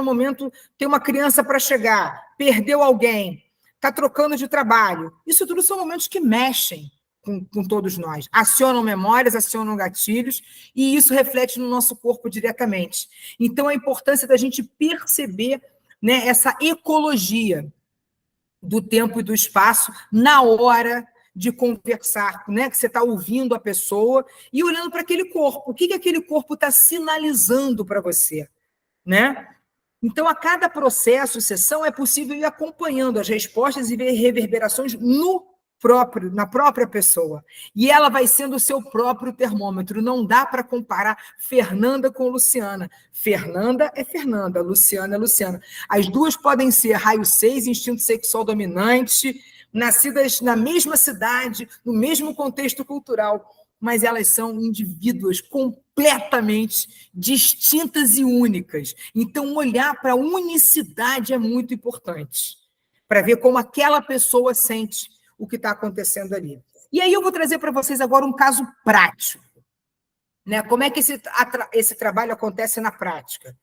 Speaker 1: tem uma criança para chegar, perdeu alguém, está trocando de trabalho. Isso tudo são momentos que mexem com todos nós. Acionam memórias, acionam gatilhos, e isso reflete no nosso corpo diretamente. Então, a importância da gente perceber, né, essa ecologia do tempo e do espaço na hora de conversar, né? Que você está ouvindo a pessoa e olhando para aquele corpo. O que aquele corpo está sinalizando para você, né? Então, a cada processo, sessão, é possível ir acompanhando as respostas e ver reverberações na própria pessoa. E ela vai sendo o seu próprio termômetro. Não dá para comparar Fernanda com Luciana. Fernanda é Fernanda, Luciana é Luciana. As duas podem ser raio 6, instinto sexual dominante, nascidas na mesma cidade, no mesmo contexto cultural, mas elas são indivíduos completamente distintas e únicas. Então, olhar para a unicidade é muito importante, para ver como aquela pessoa sente o que está acontecendo ali. E aí eu vou trazer para vocês agora um caso prático. Né? Como é que esse trabalho acontece na prática?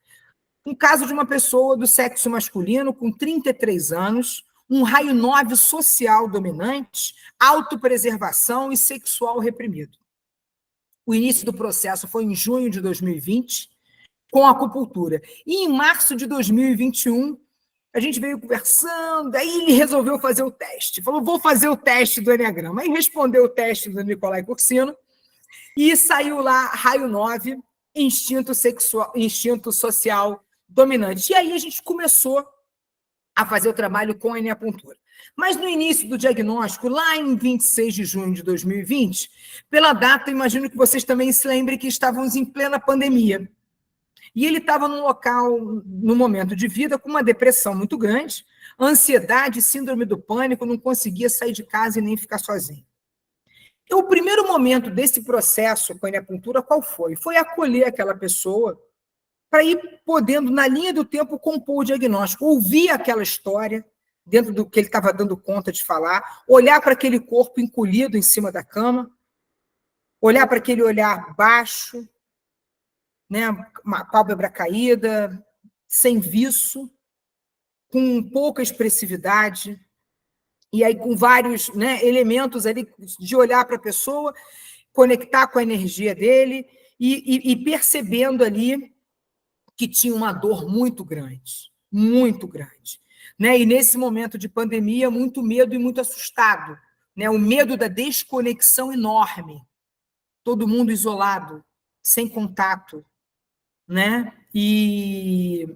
Speaker 1: Um caso de uma pessoa do sexo masculino com 33 anos, um raio 9 social dominante, autopreservação e sexual reprimido. O início do processo foi em junho de 2020, com a acupuntura. E em março de 2021, a gente veio conversando, aí ele resolveu fazer o teste. Falou, vou fazer o teste do Enneagrama. Aí respondeu o teste do Nicolai Cursino e saiu lá, raio 9, instinto social dominante. E aí a gente começou a fazer o trabalho com a Enneapuntura. Mas no início do diagnóstico, lá em 26 de junho de 2020, pela data, imagino que vocês também se lembrem que estávamos em plena pandemia. E ele estava num local, no momento de vida, com uma depressão muito grande, ansiedade, síndrome do pânico, não conseguia sair de casa e nem ficar sozinho. Então, o primeiro momento desse processo com a Enneapuntura, qual foi? Foi acolher aquela pessoa para ir podendo, na linha do tempo, compor o diagnóstico, ouvir aquela história, dentro do que ele estava dando conta de falar, olhar para aquele corpo encolhido em cima da cama, olhar para aquele olhar baixo, né, uma pálpebra caída, sem viço, com pouca expressividade, e aí com vários, né, elementos ali de olhar para a pessoa, conectar com a energia dele e percebendo ali que tinha uma dor muito grande, muito grande. Né? E nesse momento de pandemia, muito medo e muito assustado. Né? O medo da desconexão enorme, todo mundo isolado, sem contato. Né? E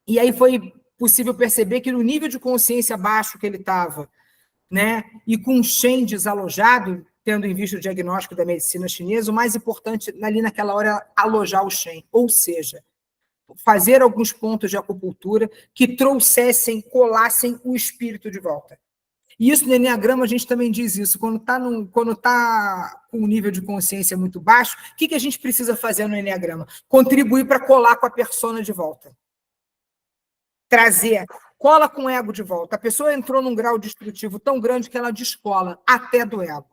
Speaker 1: aí foi possível perceber que no nível de consciência baixo que ele estava, né? E com um Shen desalojado, tendo em vista o diagnóstico da medicina chinesa, o mais importante ali naquela hora é alojar o Shen, ou seja, fazer alguns pontos de acupuntura que trouxessem, colassem o espírito de volta. E isso no Enneagrama a gente também diz isso, quando está com um nível de consciência muito baixo, o que a gente precisa fazer no Enneagrama? Contribuir para colar com a persona de volta. Trazer, cola com o ego de volta. A pessoa entrou num grau destrutivo tão grande que ela descola até do ego.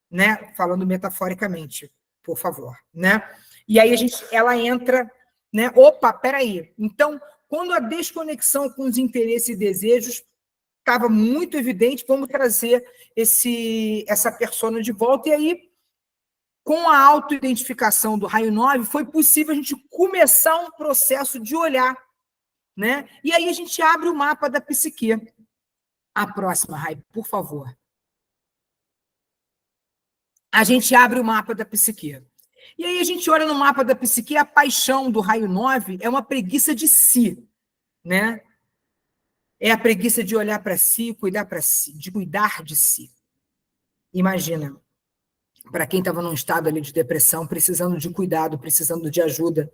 Speaker 1: Né? Falando metaforicamente, por favor. Né? E aí ela entra, né? Opa, peraí. Então, quando a desconexão com os interesses e desejos estava muito evidente, vamos trazer essa persona de volta. E aí, com a autoidentificação do raio 9, foi possível a gente começar um processo de olhar. Né? E aí a gente abre o mapa da psique. A próxima, Rai, por favor. A gente abre o mapa da psique. E aí a gente olha no mapa da psique, a paixão do raio 9 é uma preguiça de si. Né? É a preguiça de olhar para si, de cuidar de si. Imagina, para quem estava num estado ali de depressão, precisando de cuidado, precisando de ajuda,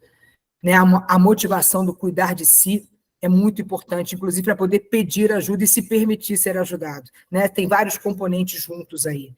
Speaker 1: né? A motivação do cuidar de si é muito importante, inclusive para poder pedir ajuda e se permitir ser ajudado. Né? Tem vários componentes juntos aí.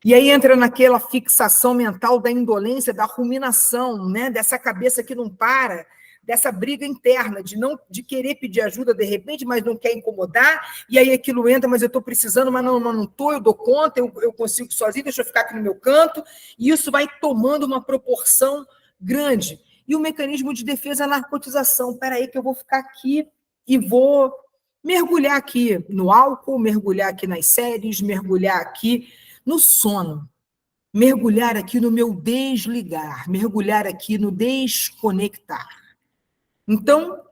Speaker 1: E aí entra naquela fixação mental da indolência, da ruminação, né? Dessa cabeça que não para, dessa briga interna, de querer pedir ajuda de repente, mas não quer incomodar, e aí aquilo entra, mas eu estou precisando, mas não estou, eu dou conta, eu consigo sozinho, deixa eu ficar aqui no meu canto, e isso vai tomando uma proporção grande. E o mecanismo de defesa é a narcotização. Espera aí que eu vou ficar aqui e vou mergulhar aqui no álcool, mergulhar aqui nas séries, mergulhar aqui no sono, mergulhar aqui no meu desligar, mergulhar aqui no desconectar. Então,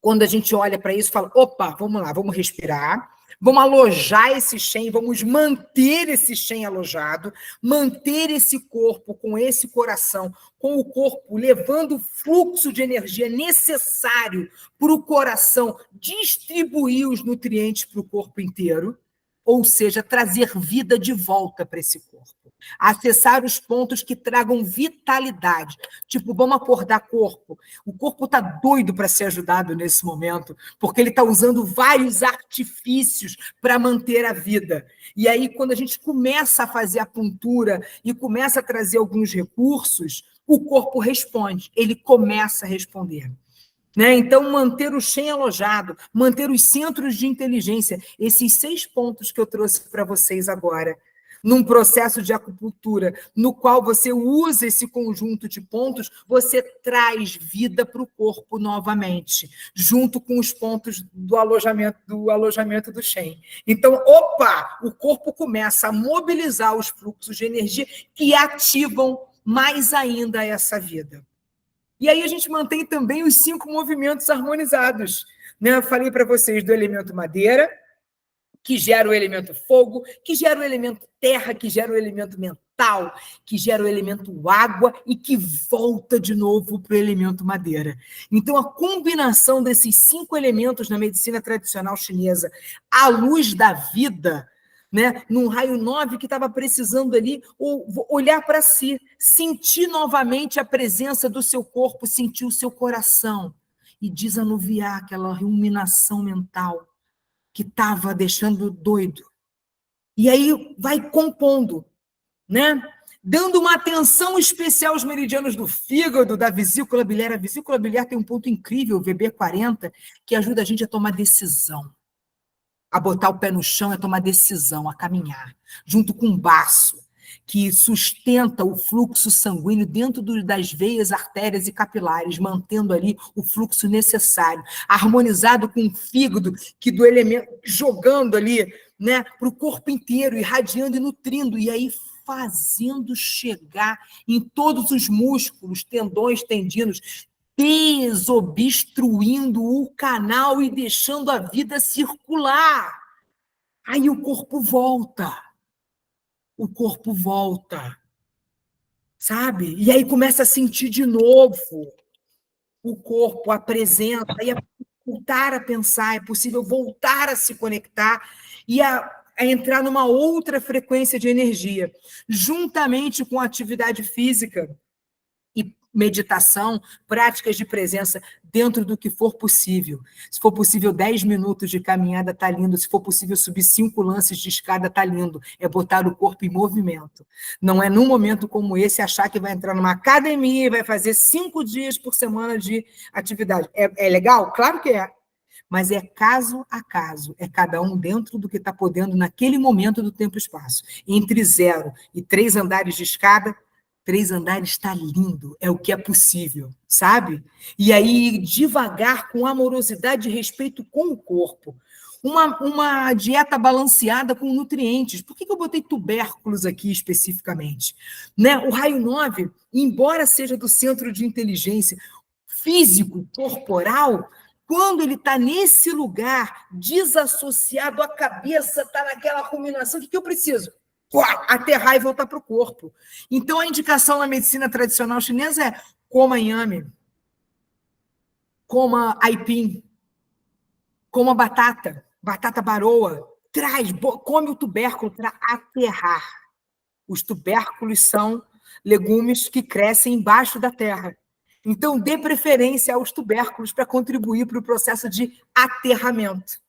Speaker 1: quando a gente olha para isso, fala, opa, vamos lá, vamos respirar, vamos alojar esse Shen, vamos manter esse Shen alojado, manter esse corpo com esse coração, com o corpo levando o fluxo de energia necessário para o coração distribuir os nutrientes para o corpo inteiro, ou seja, trazer vida de volta para esse corpo. Acessar os pontos que tragam vitalidade. Tipo, vamos acordar corpo. O corpo está doido para ser ajudado nesse momento, porque ele está usando vários artifícios para manter a vida. E aí, quando a gente começa a fazer a puntura e começa a trazer alguns recursos, o corpo responde, ele começa a responder. Né? Então, manter o Shen alojado, manter os centros de inteligência, esses 6 pontos que eu trouxe para vocês agora, num processo de acupuntura, no qual você usa esse conjunto de pontos, você traz vida para o corpo novamente, junto com os pontos do alojamento do Shen. Então, opa, o corpo começa a mobilizar os fluxos de energia que ativam mais ainda essa vida. E aí a gente mantém também os 5 movimentos harmonizados. Né? Eu falei para vocês do elemento madeira, que gera o elemento fogo, que gera o elemento terra, que gera o elemento mental, que gera o elemento água e que volta de novo para o elemento madeira. Então, a combinação desses 5 elementos na medicina tradicional chinesa, à luz da vida, né, num raio 9 que estava precisando ali olhar para si, sentir novamente a presença do seu corpo, sentir o seu coração e desanuviar aquela ruminação mental que estava deixando doido. E aí vai compondo, né? Dando uma atenção especial aos meridianos do fígado, da vesícula biliar. A vesícula biliar tem um ponto incrível, o VB40, que ajuda a gente a tomar decisão. A botar o pé no chão é tomar decisão, a caminhar, junto com um baço, que sustenta o fluxo sanguíneo dentro das veias, artérias e capilares, mantendo ali o fluxo necessário, harmonizado com o fígado, que do elemento, jogando ali, né, para o corpo inteiro, irradiando e nutrindo, e aí fazendo chegar em todos os músculos, tendões, tendinos, desobstruindo o canal e deixando a vida circular. Aí o corpo volta. O corpo volta. Sabe? E aí começa a sentir de novo o corpo, a presença, e é voltar a pensar, é possível voltar a se conectar. E a entrar numa outra frequência de energia, juntamente com atividade física e meditação, práticas de presença dentro do que for possível. Se for possível 10 minutos de caminhada, está lindo. Se for possível subir 5 lances de escada, está lindo. É botar o corpo em movimento. Não é num momento como esse achar que vai entrar numa academia e vai fazer 5 dias por semana de atividade. É legal? Claro que é. Mas é caso a caso, é cada um dentro do que está podendo naquele momento do tempo e espaço. Entre 0 e 3 andares de escada, 3 andares está lindo, é o que é possível, sabe? E aí, devagar, com amorosidade e respeito com o corpo. Uma dieta balanceada com nutrientes. Por que eu botei tubérculos aqui especificamente? Né? O raio 9, embora seja do centro de inteligência físico, corporal, quando ele está nesse lugar, desassociado, a cabeça está naquela ruminação, o que eu preciso? Aterrar e voltar para o corpo. Então, a indicação na medicina tradicional chinesa é coma inhame, coma aipim, coma batata baroa, come o tubérculo para aterrar. Os tubérculos são legumes que crescem embaixo da terra. Então, dê preferência aos tubérculos para contribuir para o processo de aterramento.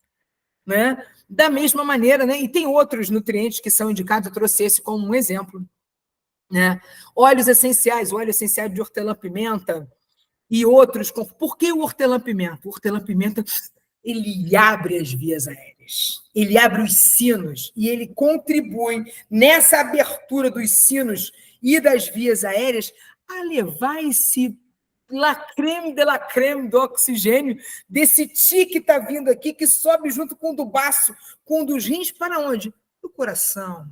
Speaker 1: Né? Da mesma maneira, né? E tem outros nutrientes que são indicados, eu trouxe esse como um exemplo. Né? Óleos essenciais, o óleo essencial de hortelã-pimenta e outros. Por que o hortelã-pimenta? O hortelã-pimenta ele abre as vias aéreas, ele abre os sinos e ele contribui nessa abertura dos sinos e das vias aéreas a levar esse la creme do oxigênio, desse ti que está vindo aqui, que sobe junto com o do baço, com o dos rins, para onde? Para o coração.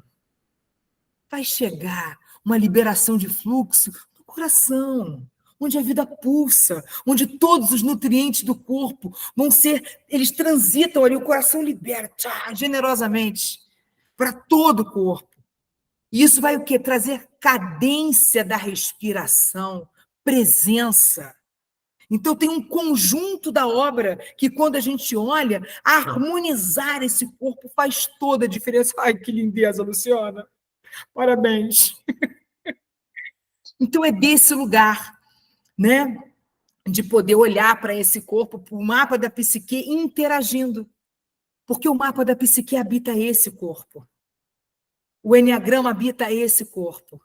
Speaker 1: Vai chegar uma liberação de fluxo no coração, onde a vida pulsa, onde todos os nutrientes do corpo vão ser, eles transitam ali, o coração libera generosamente para todo o corpo. E isso vai o quê? Trazer cadência da respiração, presença. Então, tem um conjunto da obra que, quando a gente olha, harmonizar esse corpo faz toda a diferença. Ai, que lindeza, Luciana! Parabéns! Então, é desse lugar, né, de poder olhar para esse corpo, para o mapa da psique interagindo. Porque o mapa da psique habita esse corpo. O eneagrama habita esse corpo.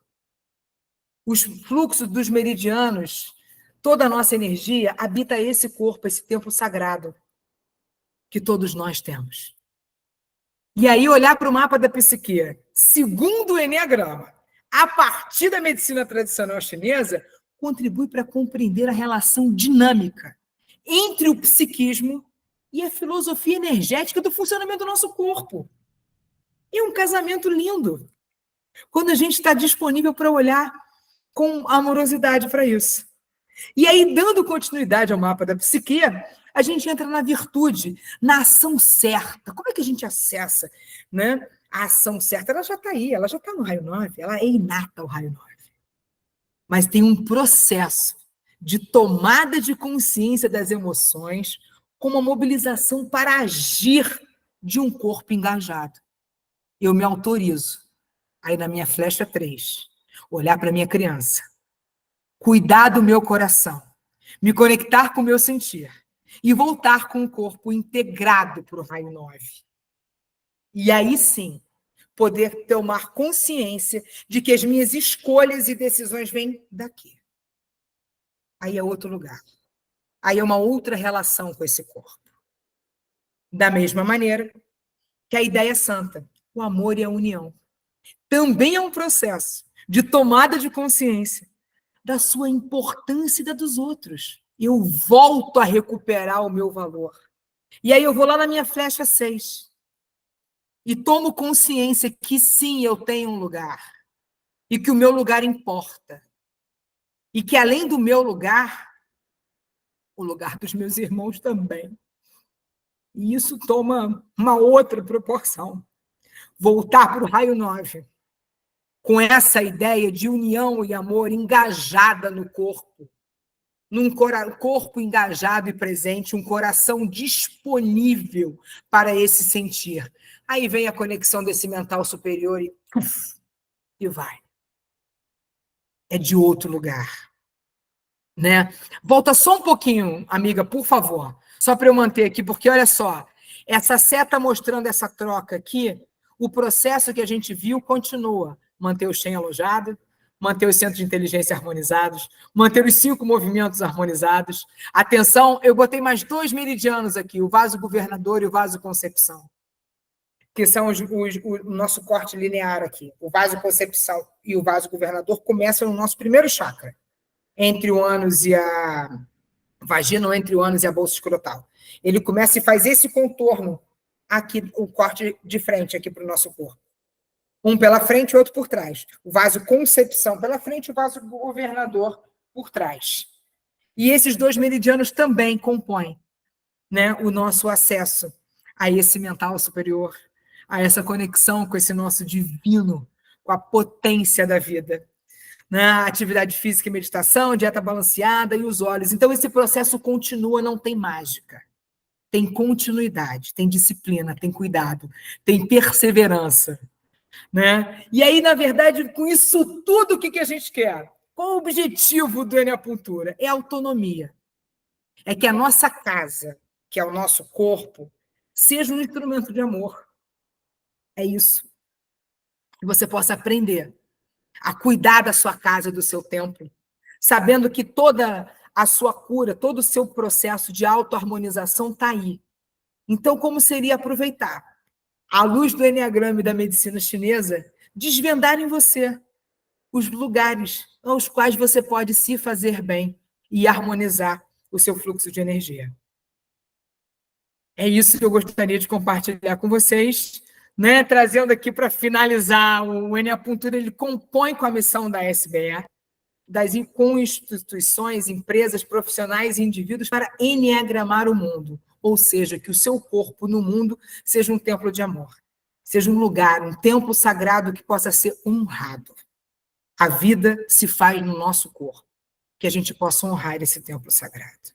Speaker 1: Os fluxos dos meridianos, toda a nossa energia habita esse corpo, esse templo sagrado que todos nós temos. E aí olhar para o mapa da psique, segundo o eneagrama, a partir da medicina tradicional chinesa, contribui para compreender a relação dinâmica entre o psiquismo e a filosofia energética do funcionamento do nosso corpo. E um casamento lindo, quando a gente está disponível para olhar com amorosidade para isso. E aí, dando continuidade ao mapa da psique, a gente entra na virtude, na ação certa. Como é que a gente acessa, né? A ação certa? Ela já está aí, ela já está no raio 9, ela é inata ao raio 9. Mas tem um processo de tomada de consciência das emoções com uma mobilização para agir de um corpo engajado. Eu me autorizo. Aí na minha flecha 3, olhar para a minha criança, cuidar do meu coração, me conectar com o meu sentir e voltar com o corpo integrado para o raio 9. E aí sim, poder tomar consciência de que as minhas escolhas e decisões vêm daqui. Aí é outro lugar. Aí é uma outra relação com esse corpo. Da mesma maneira que a ideia santa, o amor e a união, também é um processo de tomada de consciência da sua importância e da dos outros. Eu volto a recuperar o meu valor. E aí eu vou lá na minha flecha 6 e tomo consciência que sim, eu tenho um lugar e que o meu lugar importa. E que além do meu lugar, o lugar dos meus irmãos também. E isso toma uma outra proporção. Voltar para o raio 9, com essa ideia de união e amor engajada no corpo, num corpo engajado e presente, um coração disponível para esse sentir. Aí vem a conexão desse mental superior e vai. É de outro lugar. Né? Volta só um pouquinho, amiga, por favor. Só para eu manter aqui, porque olha só, essa seta mostrando essa troca aqui, o processo que a gente viu continua. Manter o Shen alojado, manter os centros de inteligência harmonizados, manter os 5 movimentos harmonizados. Atenção, eu botei mais 2 meridianos aqui, o vaso governador e o vaso concepção, que são o nosso corte linear aqui. O vaso concepção e o vaso governador começam no nosso primeiro chakra, entre o ânus e a vagina, ou entre o ânus e a bolsa escrotal. Ele começa e faz esse contorno aqui, o corte de frente aqui para o nosso corpo. Um pela frente e outro por trás. O vaso concepção pela frente e o vaso governador por trás. E esses 2 meridianos também compõem, né, o nosso acesso a esse mental superior, a essa conexão com esse nosso divino, com a potência da vida. Na atividade física e meditação, dieta balanceada e os olhos. Então, esse processo continua, não tem mágica. Tem continuidade, tem disciplina, tem cuidado, tem perseverança. Né? E aí, na verdade, com isso tudo, o que a gente quer? Qual o objetivo do Eneapuntura? É autonomia. É que a nossa casa, que é o nosso corpo, seja um instrumento de amor. É isso. Que você possa aprender a cuidar da sua casa, do seu templo, sabendo que toda a sua cura, todo o seu processo de autoharmonização está aí. Então, como seria aproveitar, à luz do Eneagrama e da medicina chinesa, desvendar em você os lugares aos quais você pode se fazer bem e harmonizar o seu fluxo de energia. É isso que eu gostaria de compartilhar com vocês, né? Trazendo aqui para finalizar, o Eneapuntura ele compõe com a missão da SBE, com instituições, empresas, profissionais e indivíduos para enneagramar o mundo, ou seja, que o seu corpo no mundo seja um templo de amor, seja um lugar, um templo sagrado que possa ser honrado. A vida se faz no nosso corpo, que a gente possa honrar esse templo sagrado.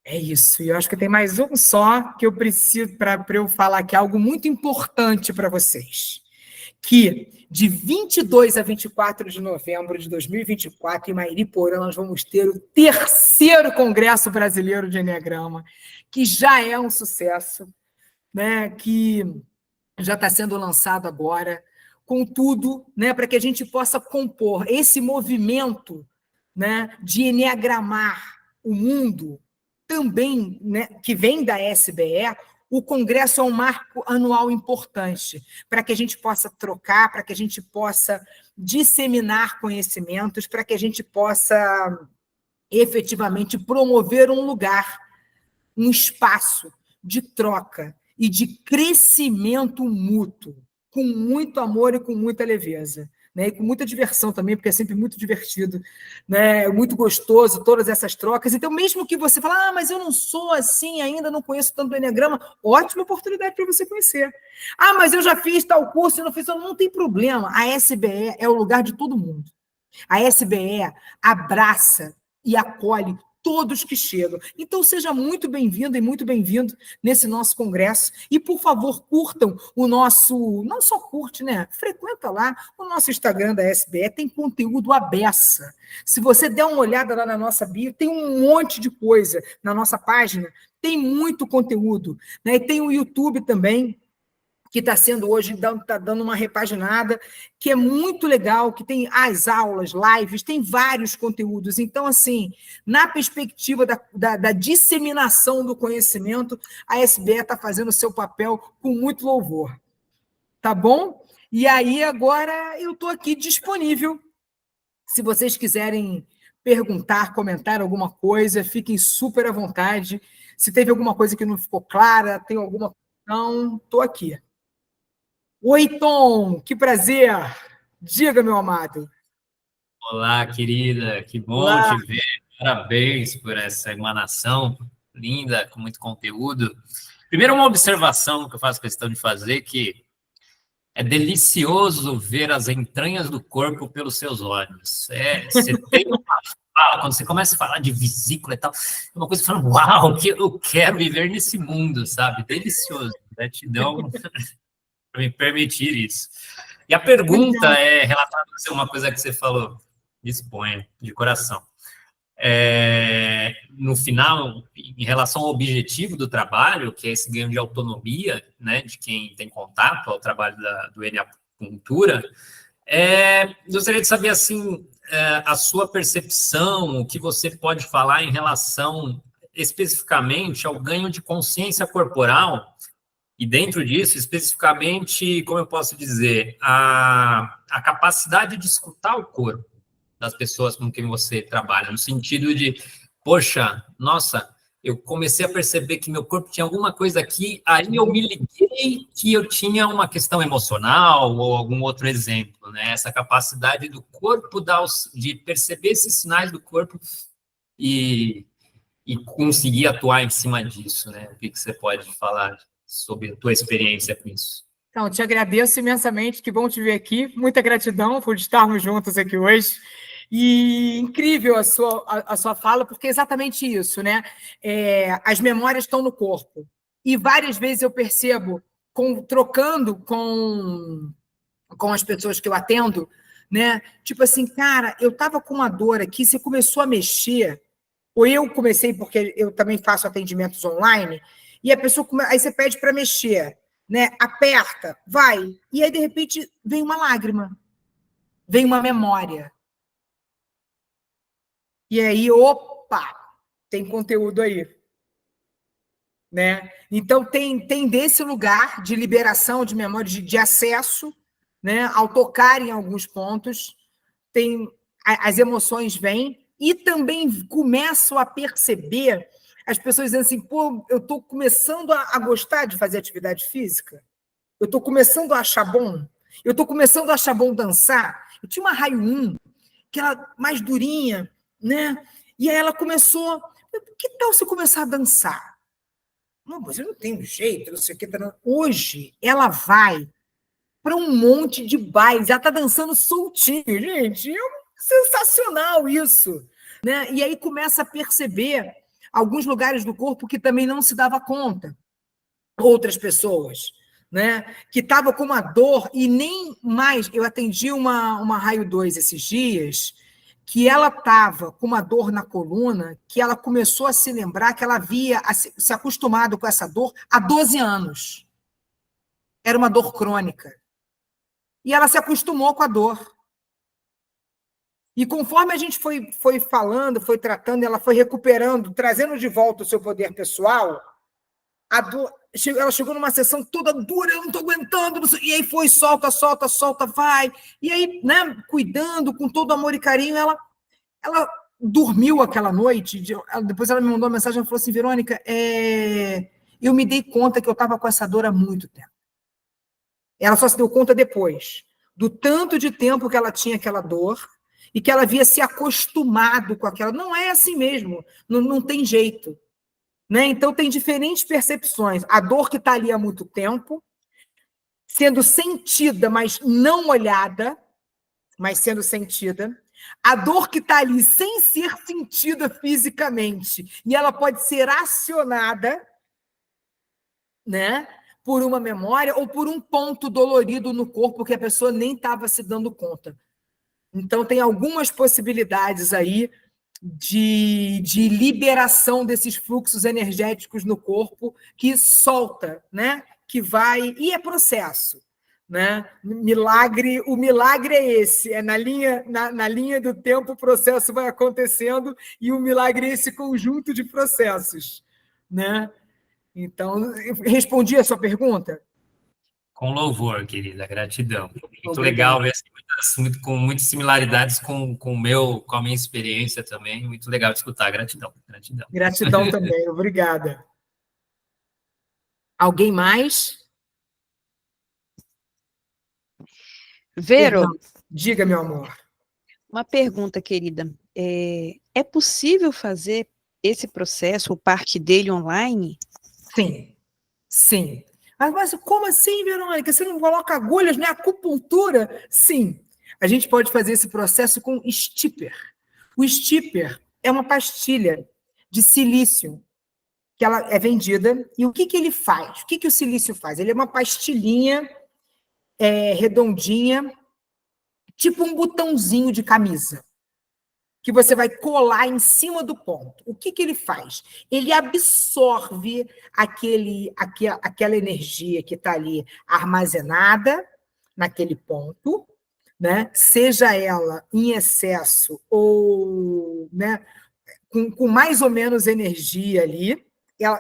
Speaker 1: É isso, e eu acho que tem mais um só que eu preciso para eu falar que é algo muito importante para vocês. Que de 22 a 24 de novembro de 2024, em Mairiporã, nós vamos ter o 3º Congresso Brasileiro de Eneagrama, que já é um sucesso, né? Que já está sendo lançado agora, com tudo, né? Para que a gente possa compor esse movimento, né? De enneagramar o mundo, também, né, que vem da SBE. O Congresso é um marco anual importante para que a gente possa trocar, para que a gente possa disseminar conhecimentos, para que a gente possa efetivamente promover um lugar, um espaço de troca e de crescimento mútuo, com muito amor e com muita leveza. Né, e com muita diversão também, porque é sempre muito divertido, né, muito gostoso, todas essas trocas. Então, mesmo que você fale, mas eu não sou assim ainda, não conheço tanto o Eneagrama, ótima oportunidade para você conhecer. Mas eu já fiz tal curso, eu não fiz, não tem problema. A SBE é o lugar de todo mundo. A SBE abraça e acolhe todos que chegam. Então, seja muito bem-vindo e muito bem-vindo nesse nosso congresso. E, por favor, curtam o nosso... Não só curte, né? Frequenta lá o nosso Instagram da SBE, tem conteúdo à beça. Se você der uma olhada lá na nossa bio, tem um monte de coisa na nossa página, tem muito conteúdo. Né? E tem o YouTube também, que está sendo hoje, está dando uma repaginada, que é muito legal, que tem as aulas, lives, tem vários conteúdos. Então, assim, na perspectiva da disseminação do conhecimento, a SBE está fazendo o seu papel com muito louvor. Tá bom? E aí, agora, eu estou aqui disponível. Se vocês quiserem perguntar, comentar alguma coisa, fiquem super à vontade. Se teve alguma coisa que não ficou clara, tem alguma questão, estou aqui. Oi, Tom, que prazer! Diga, meu amado.
Speaker 3: Olá, querida, que bom
Speaker 1: Olá.
Speaker 3: te ver. Parabéns por essa emanação linda, com muito conteúdo. Primeiro, uma observação que eu faço questão de fazer, que é delicioso ver as entranhas do corpo pelos seus olhos. Você tem uma fala, quando você começa a falar de vesícula e tal, é uma coisa que você fala, uau, que eu quero viver nesse mundo, sabe? Delicioso. Gratidão por me permitir isso. E a pergunta é relatada a uma coisa que você falou, disponha, de coração. No final, em relação ao objetivo do trabalho, que é esse ganho de autonomia, né, de quem tem contato ao trabalho do N-Acupuntura, gostaria de saber, assim, a sua percepção, o que você pode falar em relação, especificamente, ao ganho de consciência corporal, e dentro disso, especificamente, como eu posso dizer, a capacidade de escutar o corpo das pessoas com quem você trabalha, no sentido de, poxa, nossa, eu comecei a perceber que meu corpo tinha alguma coisa aqui, aí eu me liguei que eu tinha uma questão emocional ou algum outro exemplo, né? Essa capacidade do corpo de perceber esses sinais do corpo e conseguir atuar em cima disso, né? O que você pode falar sobre a tua experiência com isso?
Speaker 1: Então, te agradeço imensamente, que bom te ver aqui. Muita gratidão por estarmos juntos aqui hoje. E incrível a sua fala, porque é exatamente isso, né? As memórias estão no corpo. E várias vezes eu percebo, trocando com as pessoas que eu atendo, né? Tipo assim, cara, eu estava com uma dor aqui, você começou a mexer, ou eu comecei, porque eu também faço atendimentos online, e a pessoa, aí você pede para mexer, né? Aperta, vai, e aí de repente vem uma lágrima, vem uma memória. E aí, opa, tem conteúdo aí, né? Então tem desse lugar de liberação de memória, de acesso, né? Ao tocar em alguns pontos, as emoções vêm e também começo a perceber as pessoas dizendo assim, pô, eu estou começando a gostar de fazer atividade física, eu estou começando a achar bom, eu estou começando a achar bom dançar. Eu tinha uma raio 1, que era mais durinha, né? E aí ela começou, que tal se começar a dançar? Não, mas eu não tenho jeito, não sei o que. Hoje, ela vai para um monte de bailes, ela está dançando soltinho, gente, sensacional isso, né? E aí começa a perceber alguns lugares do corpo que também não se dava conta, outras pessoas, né? Que estava com uma dor e nem mais. Eu atendi uma raio 2 esses dias, que ela estava com uma dor na coluna, que ela começou a se lembrar que ela havia se acostumado com essa dor há 12 anos. Era uma dor crônica. E ela se acostumou com a dor. E conforme a gente foi falando, foi tratando, ela foi recuperando, trazendo de volta o seu poder pessoal, a dor, ela chegou numa sessão toda dura, eu não estou aguentando, e aí foi, solta, solta, solta, vai. E aí, né, cuidando com todo amor e carinho, ela dormiu aquela noite, depois ela me mandou uma mensagem, ela falou assim, Verônica, eu me dei conta que eu estava com essa dor há muito tempo. Ela só se deu conta depois, do tanto de tempo que ela tinha aquela dor, e que ela havia se acostumado com aquela. Não é assim mesmo, não tem jeito. Né? Então, tem diferentes percepções. A dor que está ali há muito tempo, sendo sentida, mas não olhada, mas sendo sentida. A dor que está ali sem ser sentida fisicamente, e ela pode ser acionada, né, por uma memória ou por um ponto dolorido no corpo que a pessoa nem estava se dando conta. Então, tem algumas possibilidades aí de liberação desses fluxos energéticos no corpo que solta, né? Que vai... E é processo, né? O milagre é esse, na linha do tempo o processo vai acontecendo e o milagre é esse conjunto de processos, né? Então, eu respondi a sua pergunta?
Speaker 3: Com louvor, querida, gratidão. Muito
Speaker 1: Obrigado.
Speaker 3: Legal ver com muitas similaridades com a minha experiência também. Muito legal de escutar. Gratidão, gratidão.
Speaker 1: Gratidão também, obrigada. Alguém mais?
Speaker 2: Vero,
Speaker 1: Perdão. Diga, meu amor.
Speaker 2: Uma pergunta, querida. É possível fazer esse processo, ou parte dele, online?
Speaker 1: Sim, sim. Mas como assim, Verônica? Você não coloca agulhas, né? Acupuntura? Sim. A gente pode fazer esse processo com stipper. O stipper é uma pastilha de silício que ela é vendida. E o que ele faz? O que o silício faz? Ele é uma pastilhinha redondinha, tipo um botãozinho de camisa, que você vai colar em cima do ponto. O que ele faz? Ele absorve aquela energia que está ali armazenada naquele ponto, né? Seja ela em excesso ou, né, com mais ou menos energia ali,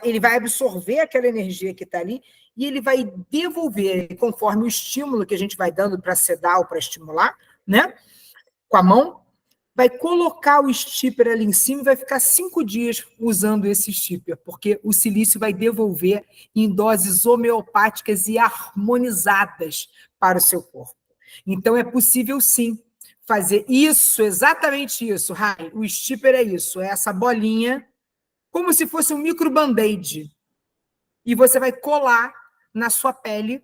Speaker 1: ele vai absorver aquela energia que está ali e ele vai devolver, conforme o estímulo que a gente vai dando para sedar ou para estimular, né? Com a mão, vai colocar o stipper ali em cima e vai ficar 5 dias usando esse stipper, porque o silício vai devolver em doses homeopáticas e harmonizadas para o seu corpo. Então, é possível, sim, fazer isso, exatamente isso, Rai. O stipper é isso, é essa bolinha, como se fosse um micro band-aid. E você vai colar na sua pele,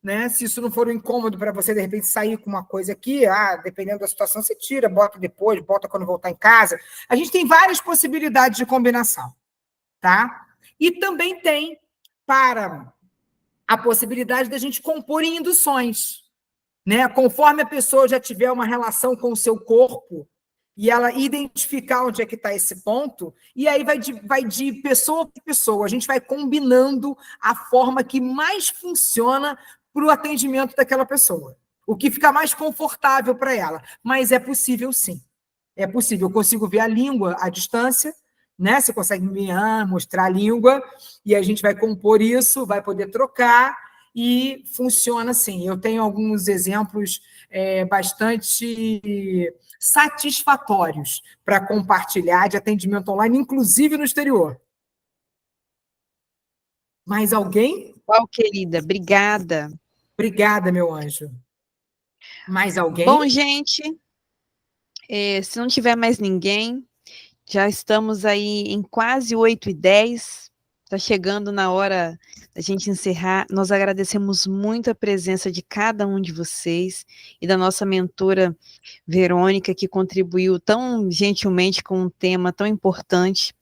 Speaker 1: né? Se isso não for um incômodo para você, de repente, sair com uma coisa aqui, dependendo da situação, você tira, bota depois, bota quando voltar em casa. A gente tem várias possibilidades de combinação, tá? E também tem para a possibilidade da gente compor em induções, né? Conforme a pessoa já tiver uma relação com o seu corpo e ela identificar onde é que está esse ponto, e aí vai de pessoa para pessoa, a gente vai combinando a forma que mais funciona para o atendimento daquela pessoa, o que fica mais confortável para ela. Mas é possível, sim. É possível. Eu consigo ver a língua à distância, né? Você consegue me mostrar a língua, e a gente vai compor isso, vai poder trocar, e funciona assim. Eu tenho alguns exemplos bastante satisfatórios para compartilhar de atendimento online, inclusive no exterior. Mais alguém?
Speaker 2: Qual, querida? Obrigada.
Speaker 1: Obrigada, meu anjo. Mais alguém?
Speaker 2: Bom, gente, se não tiver mais ninguém, já estamos aí em quase 8h10. Está chegando na hora da gente encerrar. Nós agradecemos muito a presença de cada um de vocês e da nossa mentora Verônica, que contribuiu tão gentilmente com um tema tão importante,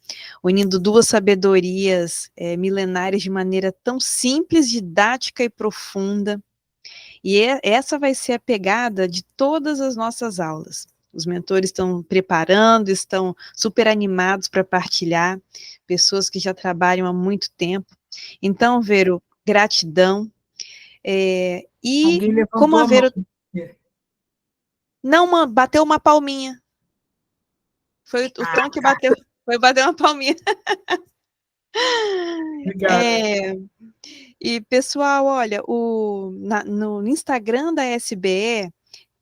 Speaker 2: unindo duas sabedorias milenares de maneira tão simples, didática e profunda. E essa vai ser a pegada de todas as nossas aulas. Os mentores estão preparando, estão super animados para partilhar, pessoas que já trabalham há muito tempo. Então, Vero, gratidão. E como a Vero... Não, bateu uma palminha. Foi o Tom que bateu. Foi bater uma palminha.
Speaker 1: Obrigada.
Speaker 2: E, pessoal, olha, no Instagram da SBE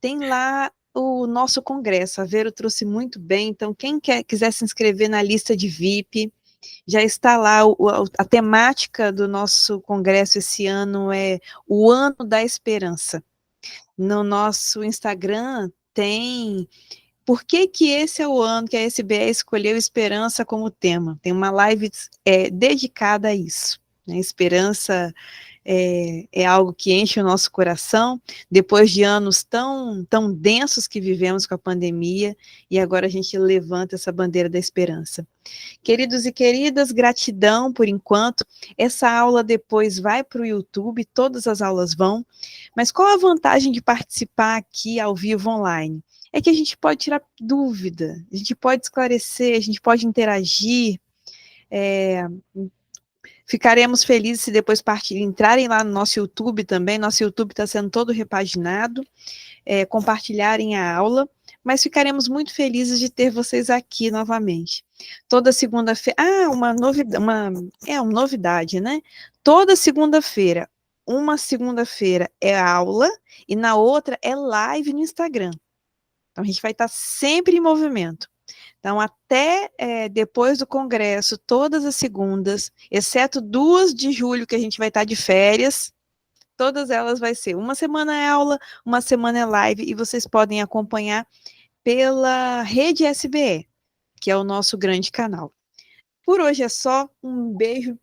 Speaker 2: tem lá o nosso congresso. A Vero trouxe muito bem, então quem quiser se inscrever na lista de VIP, já está lá. A temática do nosso congresso esse ano é o Ano da Esperança. No nosso Instagram tem por que esse é o ano que a SBE escolheu esperança como tema. Tem uma live dedicada a isso, né? Esperança é algo que enche o nosso coração, depois de anos tão densos que vivemos com a pandemia, e agora a gente levanta essa bandeira da esperança. Queridos e queridas, gratidão por enquanto. Essa aula depois vai para o YouTube, todas as aulas vão, mas qual a vantagem de participar aqui ao vivo online? É que a gente pode tirar dúvida, a gente pode esclarecer, a gente pode interagir. Ficaremos felizes se depois entrarem lá no nosso YouTube também. Nosso YouTube está sendo todo repaginado, compartilharem a aula, mas ficaremos muito felizes de ter vocês aqui novamente. Toda segunda-feira... uma novidade, né? Toda segunda-feira, uma segunda-feira é aula e na outra é live no Instagram. Então, a gente vai estar sempre em movimento. Então, até depois do congresso, todas as segundas, exceto 2 de julho, que a gente vai estar de férias, todas elas vai ser uma semana é aula, uma semana é live, e vocês podem acompanhar pela Rede SBE, que é o nosso grande canal. Por hoje é só, um beijo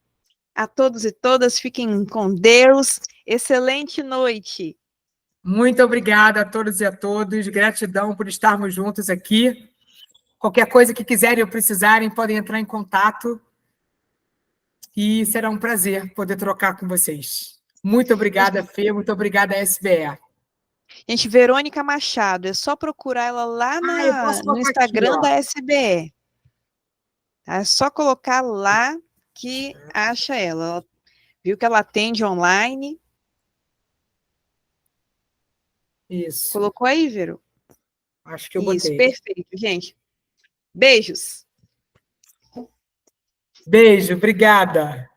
Speaker 2: a todos e todas, fiquem com Deus, excelente noite.
Speaker 1: Muito obrigada a todos e a todas, gratidão por estarmos juntos aqui. Qualquer coisa que quiserem ou precisarem, podem entrar em contato. e será um prazer poder trocar com vocês. Muito obrigada, Fê, muito obrigada, SBE.
Speaker 2: Gente, Verônica Machado, é só procurar ela lá
Speaker 1: Eu posso
Speaker 2: no
Speaker 1: colocar
Speaker 2: Instagram
Speaker 1: aqui, ó.
Speaker 2: da SBE. Tá? É só colocar lá que acha ela. Ela viu que ela atende online.
Speaker 1: Isso,
Speaker 2: Colocou aí, Vero?
Speaker 1: acho que eu
Speaker 2: Isso,
Speaker 1: botei.
Speaker 2: perfeito, gente. Beijos.
Speaker 1: Beijo, obrigada.